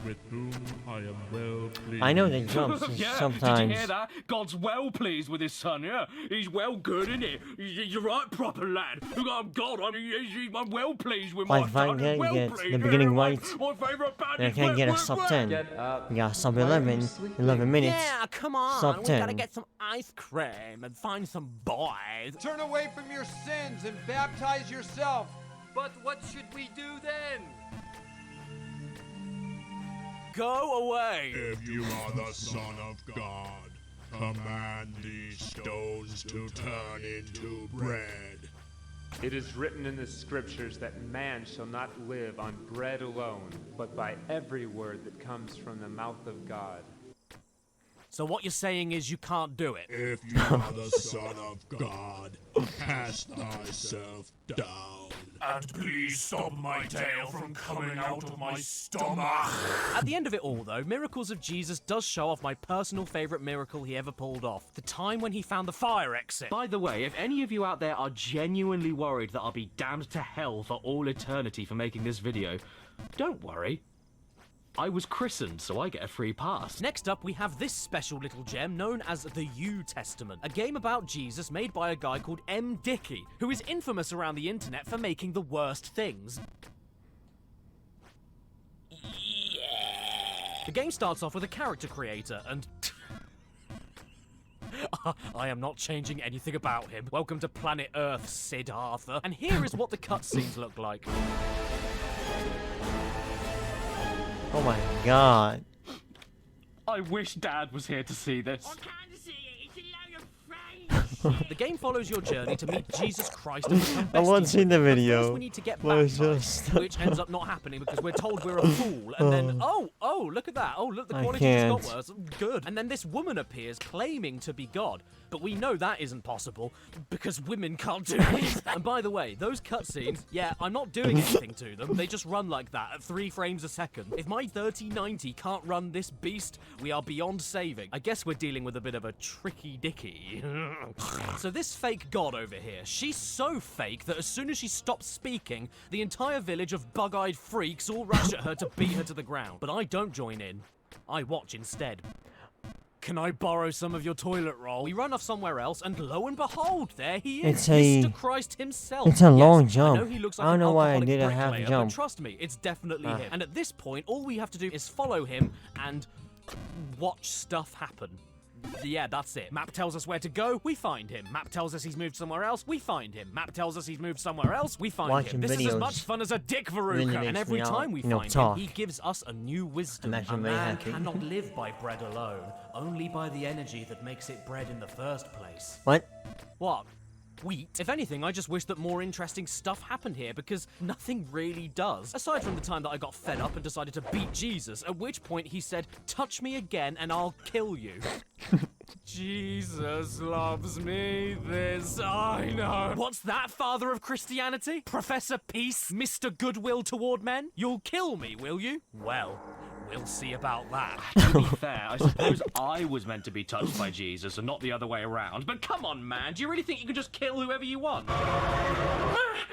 with whom I am well pleased. I know they jump sometimes. Did you hear that? God's well pleased with his son, yeah? He's well good, isn't he? You're right, proper lad. I'm God, I'm well pleased with my son. If I Well can't get pleased. the beginning right, My favourite band then I is can't get a sub 10. We got sub 11, 11 minutes. Yeah, come on. Sub We 10. gotta get some ice cream and find some boys. Turn away from your sins and baptize yourself. But what should we do then? Go away! If you are the Son of God, command these stones to turn into bread. It is written in the scriptures that man shall not live on bread alone, but by every word that comes from the mouth of God. So what you're saying is you can't do it. If you are the Son of God, cast thyself down. And please stop my tail from coming out of my stomach. At the end of it all, though, Miracles of Jesus does show off my personal favourite miracle he ever pulled off. The time when he found the fire exit. By the way, if any of you out there are genuinely worried that I'll be damned to hell for all eternity for making this video, don't worry. I was christened, so I get a free pass. Next up, we have this special little gem known as the New Testament, a game about Jesus made by a guy called M. Dickey, who is infamous around the internet for making the worst things. Yeah. The game starts off with a character creator, and I am not changing anything about him. Welcome to planet Earth, Sid Arthur. And here is what the cutscenes look like. Oh my god. I wish Dad was here to see this. The game follows your journey to meet Jesus Christ and become I want to see the video. First we need to get But it's baptized, just- which ends up not happening because we're told we're a fool, and then oh, look at that. Oh, look, the I quality just can't. got worse. Good. And then this woman appears claiming to be God, but we know that isn't possible because women can't do it. And by the way, those cutscenes, yeah, I'm not doing anything to them. They just run like that at 3 frames a second. If my 3090 can't run this beast, we are beyond saving. I guess we're dealing with a bit of a tricky dicky. So this fake god over here, she's so fake that as soon as she stops speaking, the entire village of bug-eyed freaks all rush at her to beat her to the ground. But I don't join in. I watch instead. Can I borrow some of your toilet roll? We run off somewhere else, and lo and behold, there he is, Mr. Christ himself. It's a long Yes, jump. I know he looks like I don't an know why I alcoholic did a half bricklayer, jump. But trust me, it's definitely Ah. him. And at this point, all we have to do is follow him and watch stuff happen. Yeah, that's it. Map tells us where to go, we find him. Map tells us he's moved somewhere else, we find him. Map tells us he's moved somewhere else, we find Watching him. This is as videos much fun as a dick really veruca. makes And every me time we find talk. him, he gives us a new wisdom. I'm actually A very man happy. cannot live by bread alone, only by the energy that makes it bread in the first place. What? What? Wheat? If anything, I just wish that more interesting stuff happened here because nothing really does. Aside from the time that I got fed up and decided to beat Jesus, at which point he said, "Touch me again and I'll kill you." Jesus loves me, this I know. What's that, father of Christianity? Professor Peace? Mr. Goodwill toward men? You'll kill me, will you? Well, we'll see about that. To be fair, I suppose I was meant to be touched by Jesus and not the other way around. But come on, man, do you really think you can just kill whoever you want?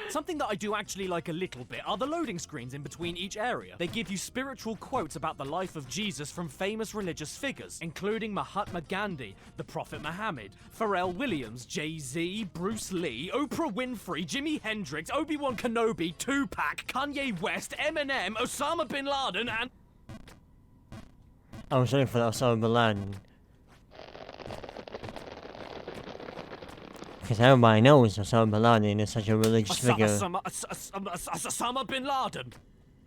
Something that I do actually like a little bit are the loading screens in between each area. They give you spiritual quotes about the life of Jesus from famous religious figures, including Mahatma Gandhi, the Prophet Muhammad, Pharrell Williams, Jay-Z, Bruce Lee, Oprah Winfrey, Jimi Hendrix, Obi-Wan Kenobi, Tupac, Kanye West, Eminem, Osama Bin Laden, and... I was looking for that Osama Bin Laden. Because everybody knows Osama Bin Laden is such a religious figure. Osama Bin Laden.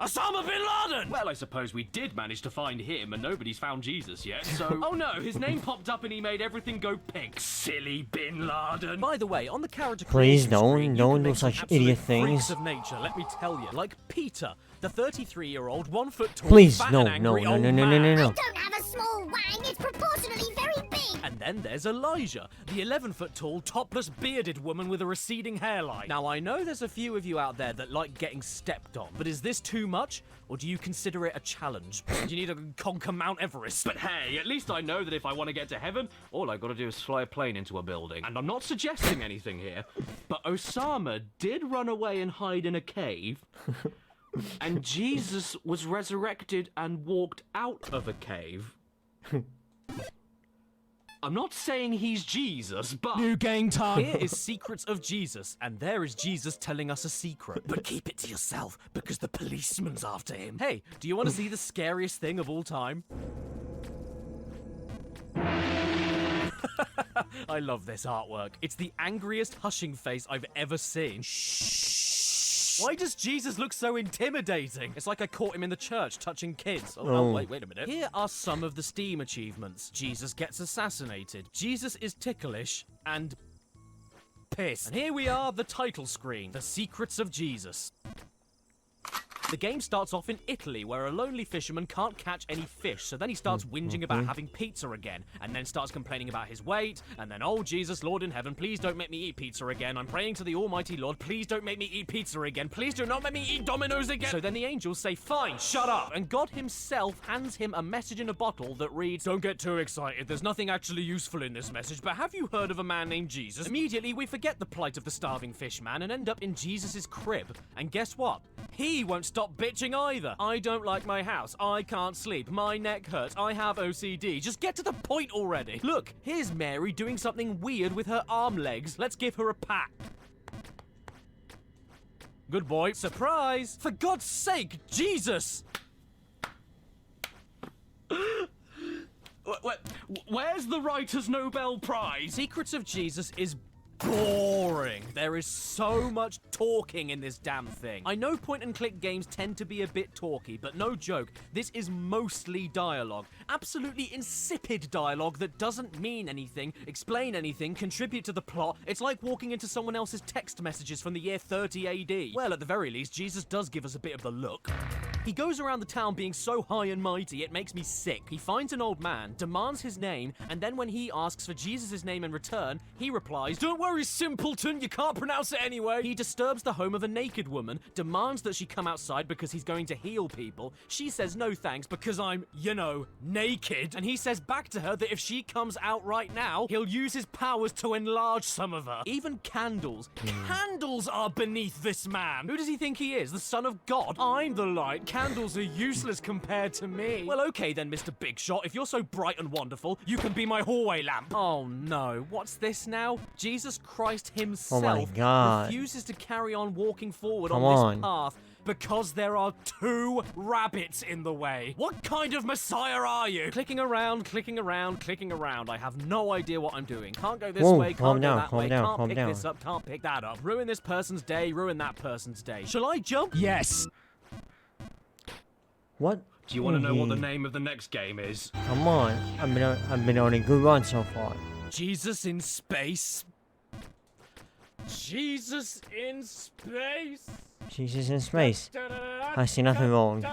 Osama bin Laden! Well, I suppose we did manage to find him, and nobody's found Jesus yet, so... Oh no, his name popped up and he made everything go pink. Silly bin Laden. By the way, on the character Please creation don't screen, do you can make some such absolute idiot freaks things. of nature, let me tell you. Like Peter, the 33-year-old, 1 foot tall, Please, fat no, and angry no, old no, no, man. no, no, no. I don't have a small wang, it's proportionally very big. And then there's Elijah, the 11-foot-tall, topless, bearded woman with a receding hairline. Now, I know there's a few of you out there that like getting stepped on, but is this too much? Or do you consider it a challenge? Do you need to conquer Mount Everest? But hey, at least I know that if I want to get to heaven, all I've got to do is fly a plane into a building. And I'm not suggesting anything here, but Osama did run away and hide in a cave, and Jesus was resurrected and walked out of a cave. I'm not saying he's Jesus, but... New game time! Here is Secrets of Jesus, and there is Jesus telling us a secret. But keep it to yourself, because the policeman's after him. Hey, do you want to see the scariest thing of all time? I love this artwork. It's the angriest hushing face I've ever seen. Shh. Why does Jesus look so intimidating? It's like I caught him in the church touching kids. Oh, wait a minute. Here are some of the Steam achievements. Jesus gets assassinated. Jesus is ticklish and pissed. And here we are, the title screen. The Secrets of Jesus. The game starts off in Italy, where a lonely fisherman can't catch any fish, so then he starts whinging about having pizza again, and then starts complaining about his weight, and then, oh Jesus, Lord in heaven, please don't make me eat pizza again. I'm praying to the almighty Lord, please don't make me eat pizza again. Please do not make me eat Dominoes again. So then the angels say, fine, shut up. And God himself hands him a message in a bottle that reads, don't get too excited, there's nothing actually useful in this message, but have you heard of a man named Jesus? Immediately we forget the plight of the starving fish man and end up in Jesus's crib. And guess what? He won't stop bitching either. I don't like my house. I can't sleep. My neck hurts. I have OCD. Just get to the point already. Look, here's Mary doing something weird with her arm legs. Let's give her a pat. Good boy. Surprise! For God's sake, Jesus! Where's the Writer's Nobel Prize? Secrets of Jesus is boring. There is so much talking in this damn thing. I know point-and-click games tend to be a bit talky, but no joke, this is mostly dialogue. Absolutely insipid dialogue that doesn't mean anything, explain anything, contribute to the plot. It's like walking into someone else's text messages from the year 30 AD. Well, at the very least, Jesus does give us a bit of the look. He goes around the town being so high and mighty, it makes me sick. He finds an old man, demands his name, and then when he asks for Jesus' name in return, he replies, don't worry, simpleton, you can't pronounce it anyway. He disturbs the home of a naked woman, demands that she come outside because he's going to heal people. She says no thanks because I'm, you know, naked. And he says back to her that if she comes out right now, he'll use his powers to enlarge some of her. Even candles. Candles are beneath this man. Who does he think he is? The son of God? I'm the light. Candles are useless compared to me. Well, okay then, Mr. Big Shot. If you're so bright and wonderful, you can be my hallway lamp. Oh no, what's this now? Jesus Christ himself refuses to carry on walking forward on this path because there are 2 rabbits in the way. What kind of messiah are you? Clicking around, clicking around, clicking around. I have no idea what I'm doing. Can't go this way, can't go that way, can't pick this up, can't pick that up. Ruin this person's day, ruin that person's day. Shall I jump? Yes. What? Do you want to know what the name of the next game is? Come on, I've been on a good run so far. Jesus in space. Jesus in space. Jesus in space. I see nothing wrong.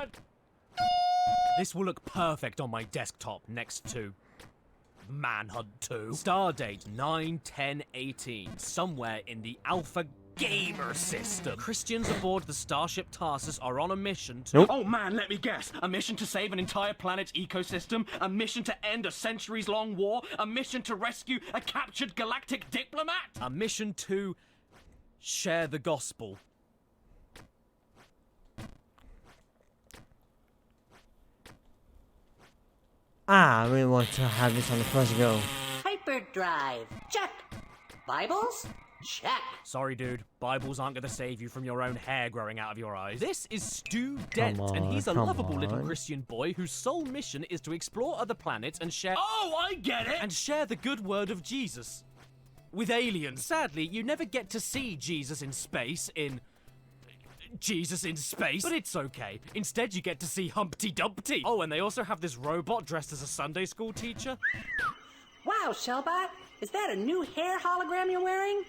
This will look perfect on my desktop next to Manhunt 2. Stardate 9/10/18. Somewhere in the Alpha Gamer system. Christians aboard the Starship Tarsus are on a mission to... Oh man, let me guess. A mission to save an entire planet's ecosystem? A mission to end a centuries-long war? A mission to rescue a captured galactic diplomat? A mission to share the gospel. I really want to have this on the first go. Hyperdrive. Check. Bibles? Check. Sorry, dude. Bibles aren't going to save you from your own hair growing out of your eyes. This is Stu Dent, and he's a lovable little Christian boy whose sole mission is to explore other planets and share... Oh, I get it! And share the good word of Jesus. With aliens. Sadly, you never get to see Jesus in space in... Jesus in space, but it's okay. Instead, you get to see Humpty Dumpty. Oh, and they also have this robot dressed as a Sunday school teacher. Wow, Shellbot, is that a new hair hologram you're wearing?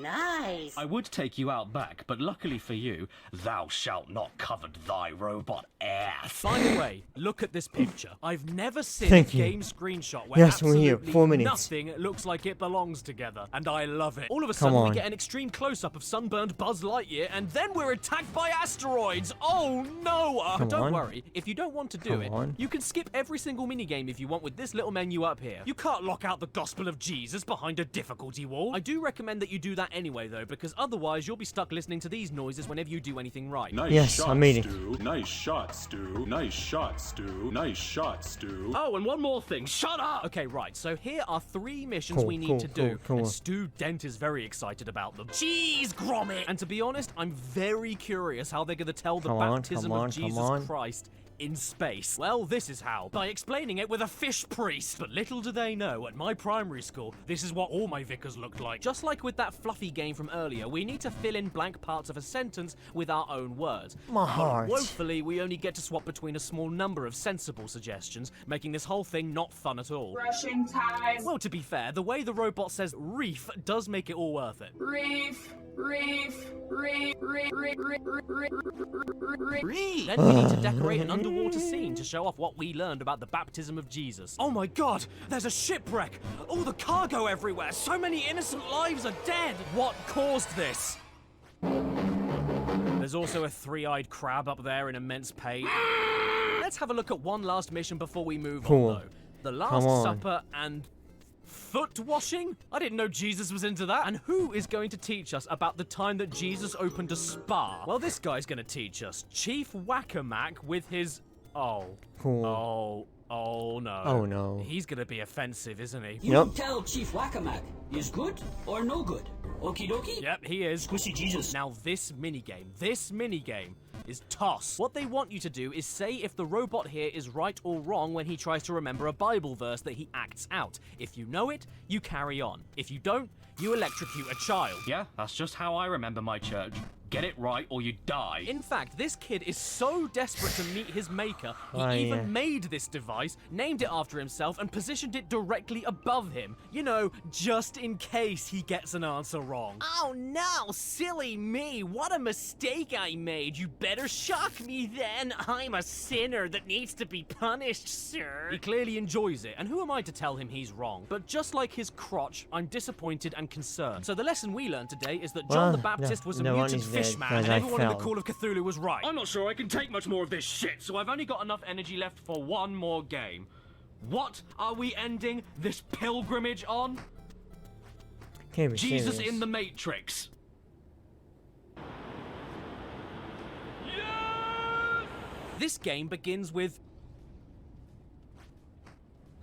Nice. I would take you out back, but luckily for you, thou shalt not covet thy robot ass. By the way, look at this picture. I've never seen Thank a you. game screenshot where Yes, we're here. absolutely 4 minutes. nothing looks like it belongs together, and I love it. All of a Come sudden, we on. get an extreme close-up of sunburned Buzz Lightyear, and then we're attacked by asteroids. Oh no! Come But don't on. worry, if you don't want to do Come it, on. you can skip every single minigame if you want with this little menu up here. You can't lock out the Gospel of Jesus behind a difficulty wall. I do recommend that you do that anyway, though, because otherwise you'll be stuck listening to these noises whenever you do anything right. Nice Yes, shot, I made it. Stu. Nice shot, Stu. Nice shot, Stu. Nice shot, Stu. Oh, and one more thing. Shut up! Okay, right, so here are 3 missions Cool, we need cool, to do, cool. and Stu Dent is very excited about them. Jeez, Gromit! And to be honest, I'm very curious how they're gonna tell the Come on, baptism come on, of come Jesus on. Christ in space. Well, this is how. By explaining it with a fish priest. But little do they know, at my primary school, this is what all my vicars looked like. Just like with that fluffy game from earlier, we need to fill in blank parts of a sentence with our own words. My heart. But woefully, we only get to swap between a small number of sensible suggestions, making this whole thing not fun at all. Brushing ties. Well, to be fair, the way the robot says reef does make it all worth it. Reef. Reef. Reef. Reef. Reef. Reef. Then we need to decorate an underwater scene to show off what we learned about the baptism of Jesus. Oh my god, there's a shipwreck! All the cargo everywhere! So many innocent lives are dead! What caused this? There's also a 3-eyed crab up there in immense pain. Let's have a look at one last mission before we move Cool. on, though. The Last Come on. Supper and foot washing? I didn't know Jesus was into that. And who is going to teach us about the time that Jesus opened a spa? Well, this guy's going to teach us. Chief Whack-A-Mac with his... Oh. Cool. Oh no. Oh, no. He's going to be offensive, isn't he? You tell Chief Whack-A-Mac, is good or no good? Okie dokie? Yep, he is. Squishy Jesus. Now this minigame is toss. What they want you to do is say if the robot here is right or wrong when he tries to remember a Bible verse that he acts out. If you know it, you carry on. If you don't, you electrocute a child. Yeah, that's just how I remember my church. Get it right or you die. In fact, this kid is so desperate to meet his maker, he Oh, even yeah. made this device, named it after himself, and positioned it directly above him. You know, just in case he gets an answer wrong. Oh no, silly me. What a mistake I made. You better shock me then. I'm a sinner that needs to be punished, sir. He clearly enjoys it, and who am I to tell him he's wrong? But just like his crotch, I'm disappointed and concerned. So the lesson we learned today is that John the Baptist was a no one mutant is dead, fish man, because and I everyone in the fell. Call of Cthulhu was right. I'm not sure I can take much more of this shit, so I've only got enough energy left for one more game. What are we ending this pilgrimage on? Can't be Jesus serious. in the Matrix. This game begins with...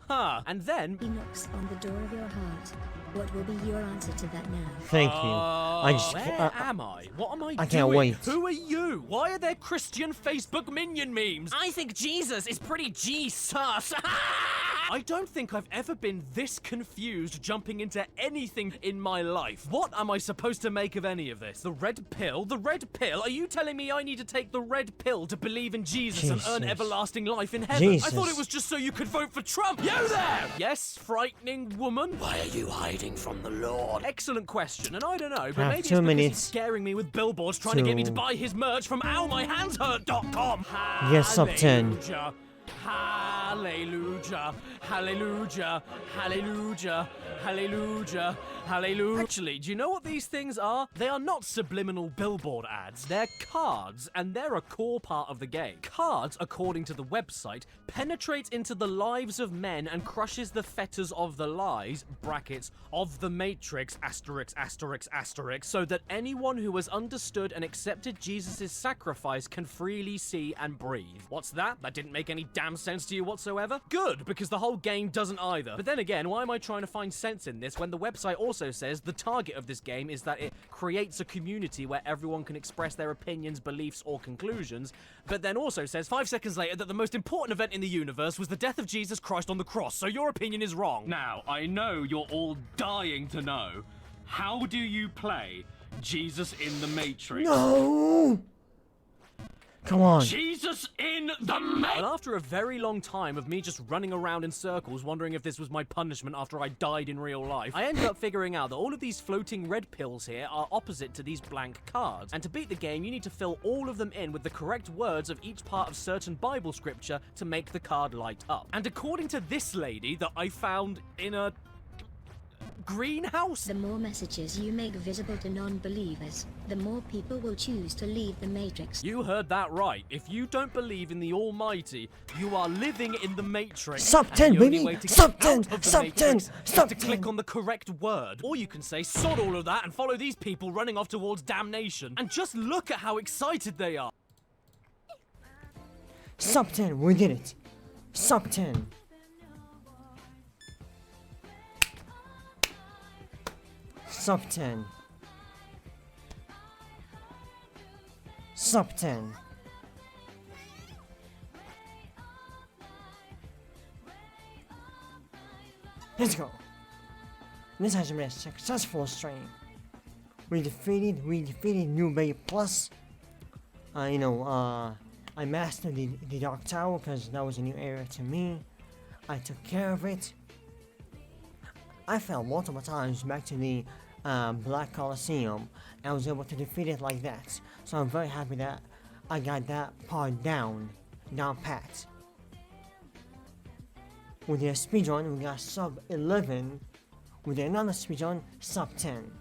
Huh, and then... He knocks on the door of your heart. What will be your answer to that now? Thank you. I just Where am I? What am I doing? can't wait. Who are you? Why are there Christian Facebook minion memes? I think Jesus is pretty G-sus. I don't think I've ever been this confused jumping into anything in my life. What am I supposed to make of any of this? The red pill? The red pill? Are you telling me I need to take the red pill to believe in Jesus and earn Jesus. everlasting life in heaven? Jesus. I thought it was just so you could vote for Trump. You there! Yes, frightening woman? Why are you hiding from the Lord? Excellent question, and I don't know, but Have maybe 2 it's because minutes he's scaring me with billboards trying to get me to to- buy his merch from owmyhandshurt.com. Yes, up 10. Hallelujah, hallelujah, hallelujah, hallelujah, hallelujah. Actually, do you know what these things are? They are not subliminal billboard ads. They're cards, and they're a core part of the game. Cards, according to the website, penetrate into the lives of men and crushes the fetters of the lies, brackets, of the Matrix, asterisk, asterisk, asterisk, so that anyone who has understood and accepted Jesus' sacrifice can freely see and breathe. What's that? That didn't make any damn sense to you whatsoever? Good, because the whole game doesn't either. But then again, why am I trying to find sense in this when the website also says the target of this game is that it creates a community where everyone can express their opinions, beliefs, or conclusions, but then also says 5 seconds later that the most important event in the universe was the death of Jesus Christ on the cross, so your opinion is wrong. Now, I know you're all dying to know. How do you play Jesus in the Matrix? No! Come on. Jesus in the matrix! And after a very long time of me just running around in circles wondering if this was my punishment after I died in real life, I ended up figuring out that all of these floating red pills here are opposite to these blank cards. And to beat the game, you need to fill all of them in with the correct words of each part of certain Bible scripture to make the card light up. And according to this lady that I found in a greenhouse? The more messages you make visible to non-believers, the more people will choose to leave the Matrix. You heard that right. If you don't believe in the Almighty, you are living in the Matrix. Sub 10, baby! Sub 10! Sub 10! Sub 10! To click on the correct word. Or you can say, sod all of that and follow these people running off towards damnation. And just look at how excited they are. Sub 10, we did it. Sub 10. Sub 10. Sub 10. Let's go. This has been a successful stream. We defeated NewBabe Plus. I mastered the Dark Tower because that was a new area to me. I took care of it. I fell multiple times back to the Black Coliseum, and I was able to defeat it like that. So I'm very happy that I got that part down pat. With the speedrun, we got sub 11. With another speedrun, sub 10.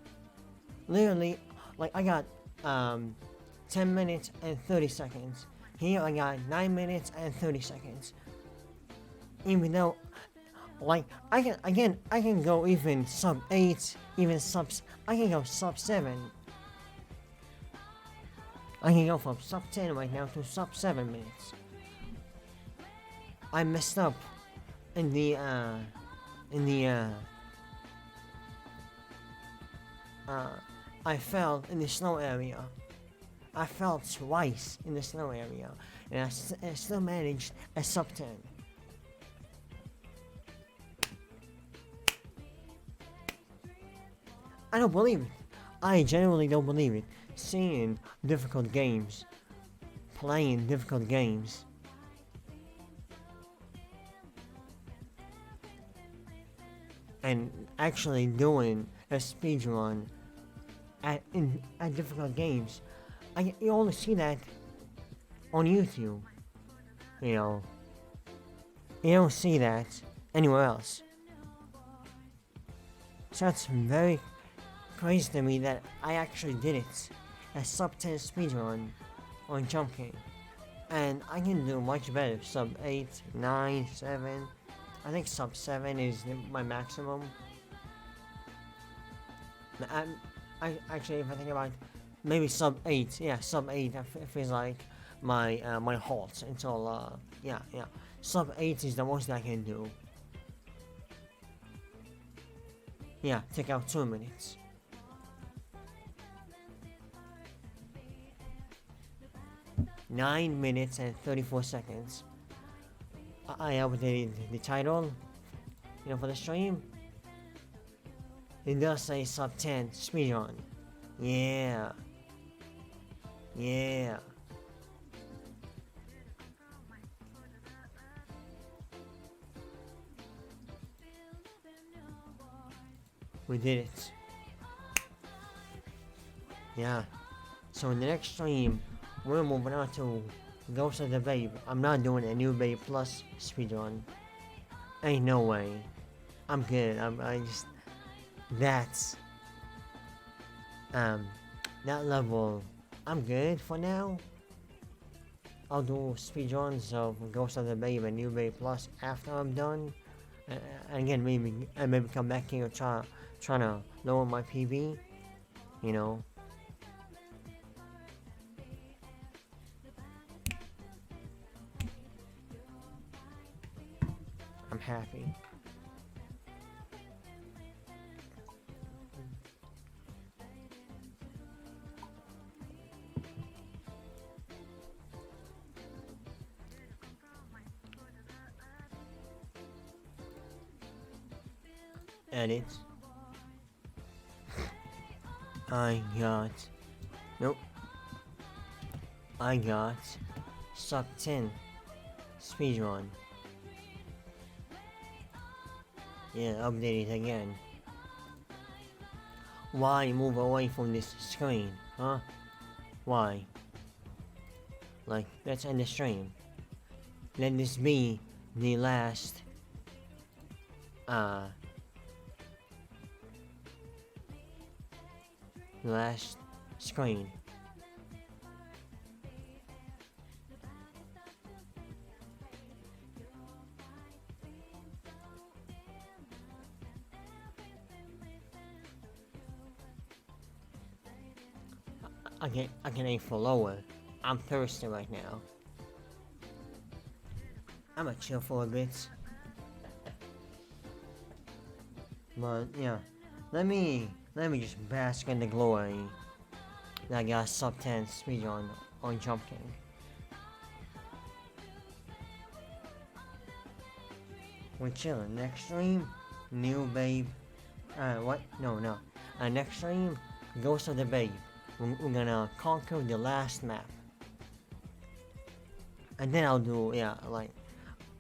Literally, like I got 10 minutes and 30 seconds. Here I got 9 minutes and 30 seconds. Even though, like, I can go even sub 8, I can go sub 7. I can go from sub 10 right now to sub 7 minutes. I messed up in the I fell in the snow area. I fell twice in the snow area, and I still managed a sub 10. I don't believe it. I genuinely don't believe it. Seeing difficult games, playing difficult games, and actually doing a speedrun at difficult games. You only see that on YouTube. You know, you don't see that anywhere else. So it's very crazy to me that I actually did it. A sub 10 speedrun on Jump King. And I can do much better. Sub 8, 9, 7. I think sub 7 is my maximum. I actually, if I think about it, maybe sub 8. Yeah, sub 8 feels like my my halt until yeah. Sub 8 is the most I can do. Yeah, take out 2 minutes. Nine minutes and 34 seconds. I updated the title, for the stream. It does say sub 10 speedrun. Yeah. Yeah. We did it. Yeah. So in the next stream, we're moving on to Ghost of the Babe. I'm not doing a NewBabe Plus speedrun. Ain't no way. I'm good. That's that level. I'm good for now. I'll do speedruns of Ghost of the Babe and NewBabe Plus after I'm done. Again, maybe come back here and try to lower my PB. I'm happy. Edit. I got sub 10 speedrun. Yeah, update it again. Why move away from this screen, huh? Why? Like, let's end the stream. Let this be the last, last screen. I can aim for lower. I'm thirsty right now. I'ma chill for a bit. But yeah, let me just bask in the glory that I got sub 10 speed on Jump King. We're chilling. Next stream, NewBabe. What? No. Next stream, Ghost of the Babe. We're gonna conquer the last map. And then I'll do, yeah, like,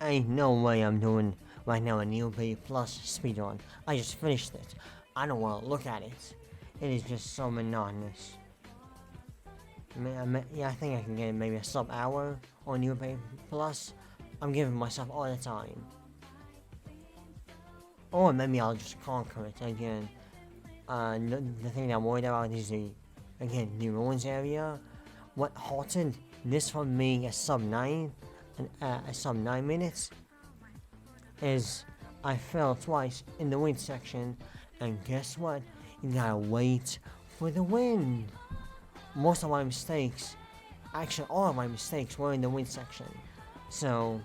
ain't no way I'm doing right now a NewBabe Plus speedrun. I just finished it. I don't want to look at it. It is just so monotonous. I think I can get maybe a sub hour on NewBabe Plus. I'm giving myself all the time. Or maybe I'll just conquer it again. The thing I'm worried about is the ruins area. What halted this from being a sub 9 minutes is I fell twice in the wind section, and guess what? You gotta wait for the wind. Most of my mistakes, actually all of my mistakes, were in the wind section. So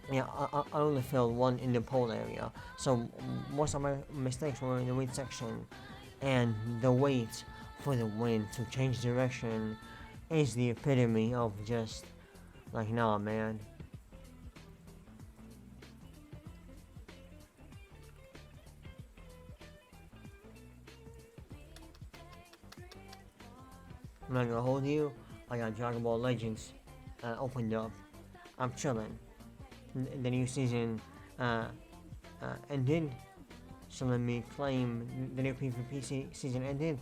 yeah, I only failed one in the pole area. So most of my mistakes were in the wind section, and the wait for the wind to change direction is the epitome of just like, nah, man. I'm not gonna hold you. I got Dragon Ball Legends opened up. I'm chilling. The new season ended, so let me claim the new PvP season ended,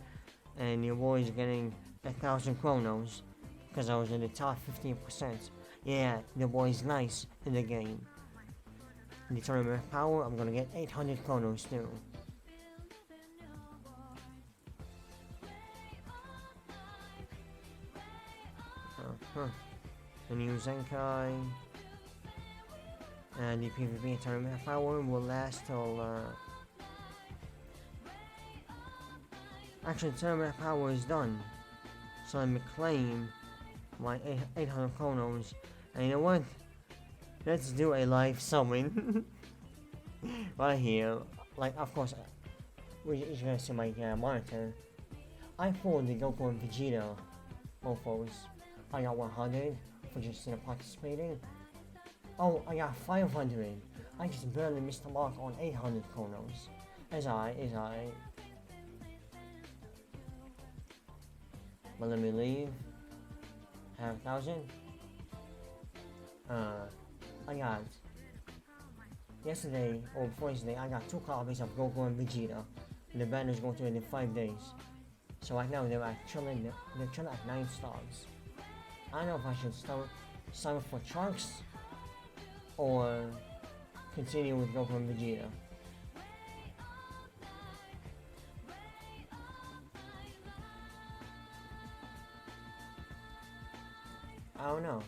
and your boy's getting 1,000 chronos because I was in the top 15%. Yeah, the boy's nice in the game. In the tournament power, I'm gonna get 800 chronos too. The new Zenkai and the PvP tournament power will last till actually, tournament power is done, so let me claim my 800 chronos. And you know what? Let's do a live summon right here. Like, of course, you're gonna see my monitor. I pulled the Goku and Vegeta mofos. I got 100 for just participating. Oh, I got 500. I just barely missed the mark on 800 chronos. Is I. But let me leave. Have 1,000. I got yesterday or before yesterday. I got 2 copies of Goku and Vegeta. The banner's going to end in 5 days. So right now they're chilling at 9 stars. I don't know if I should sign up for Trunks or continue with Goku and Vegeta. I don't know.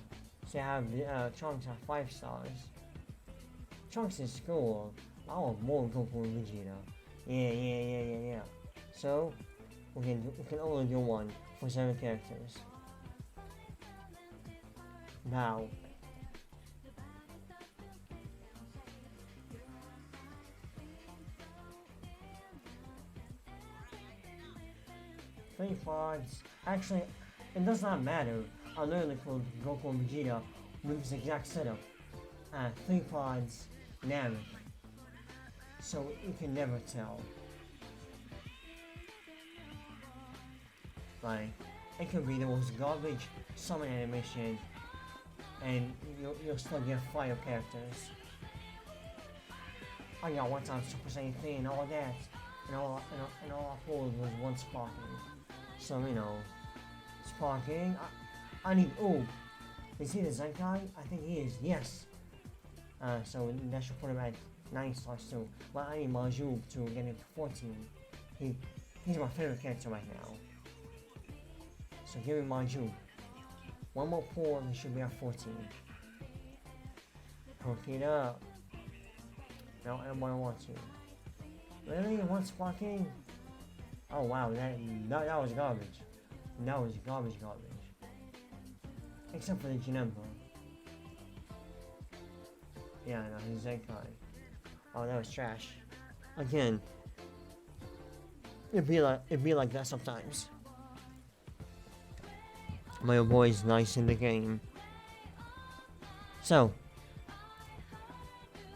See, I have Trunks at 5 stars. Trunks is cool. I want more Goku and Vegeta. Yeah. So we can only do one for 7 characters. Now. Three pods. Actually, it does not matter. I literally killed Goku and Vegeta with this exact setup. 3 pods, Namek. So you can never tell. Like, it could be the most garbage summon animation, and you'll still get fire characters. I got one time Super Saiyan 3 and all that, and all I pulled was one sparking. So you know, sparking. I need. Oh, is he the Zenkai? I think he is. Yes. So that should put him at 9 stars too. But I need Majub to get him to 14. He's my favorite character right now. So give me Majub. One more pull and he should be at 14. Hook it up. No, I don't want to. Really? One sparking? Oh wow, that was garbage. That was garbage. Except for the Janemba. Yeah, no, he's Zenkai. Oh, that was trash. Again, it'd be like that sometimes. My old boy's nice in the game. So,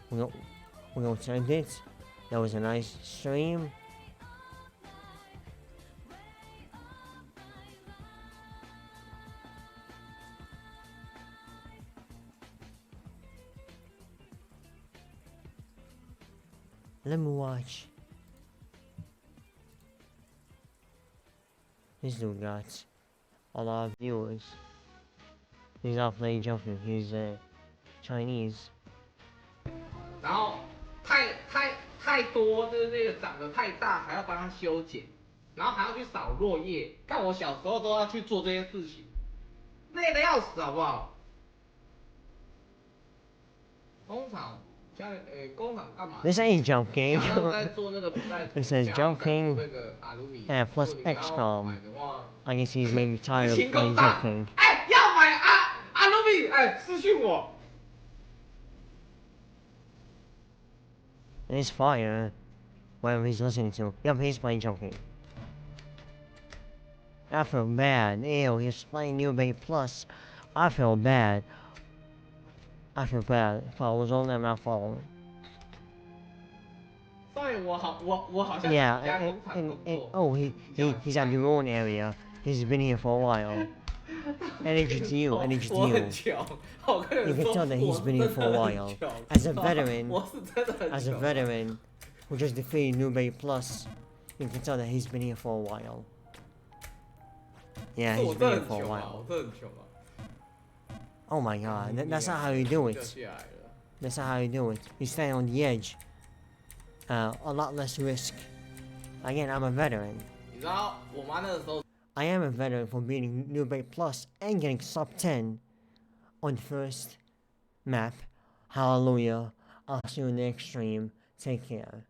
we're going to end it. That was a nice stream. Let me watch. This dude got a lot of viewers. He's not playing jumping. He's Chinese. 然后太多，就是那个长得太大，还要帮他修剪，然后还要去扫落叶。看我小时候都要去做这些事情，累得要死，好不好？工厂，工厂干嘛？ This ain't jump game. 在做那个It says jumping and plus XCOM. I guess he's maybe tired of playing jumping. 哎，要买阿鲁比，哎，私讯我。 It's fire. Whatever he's listening to. Yep, he's playing jumping. I feel bad. Ew, he's playing NewBabe Plus. I feel bad. I feel bad. If I was on them, I'd follow. Yeah, and oh, he's at your own area. He's been here for a while. Energy to you, energy to you. You can tell that he's been here for a while. As a veteran who just defeated NewBabe Plus, you can tell that he's been here for a while. Yeah, he's been here for a while. Oh my god, that's not how you do it. That's not how you do it. You stand on the edge. A lot less risk. Again, I'm a veteran. I am a veteran for beating NewBabe Plus and getting sub 10 on the first map. Hallelujah. I'll see you in the next stream. Take care.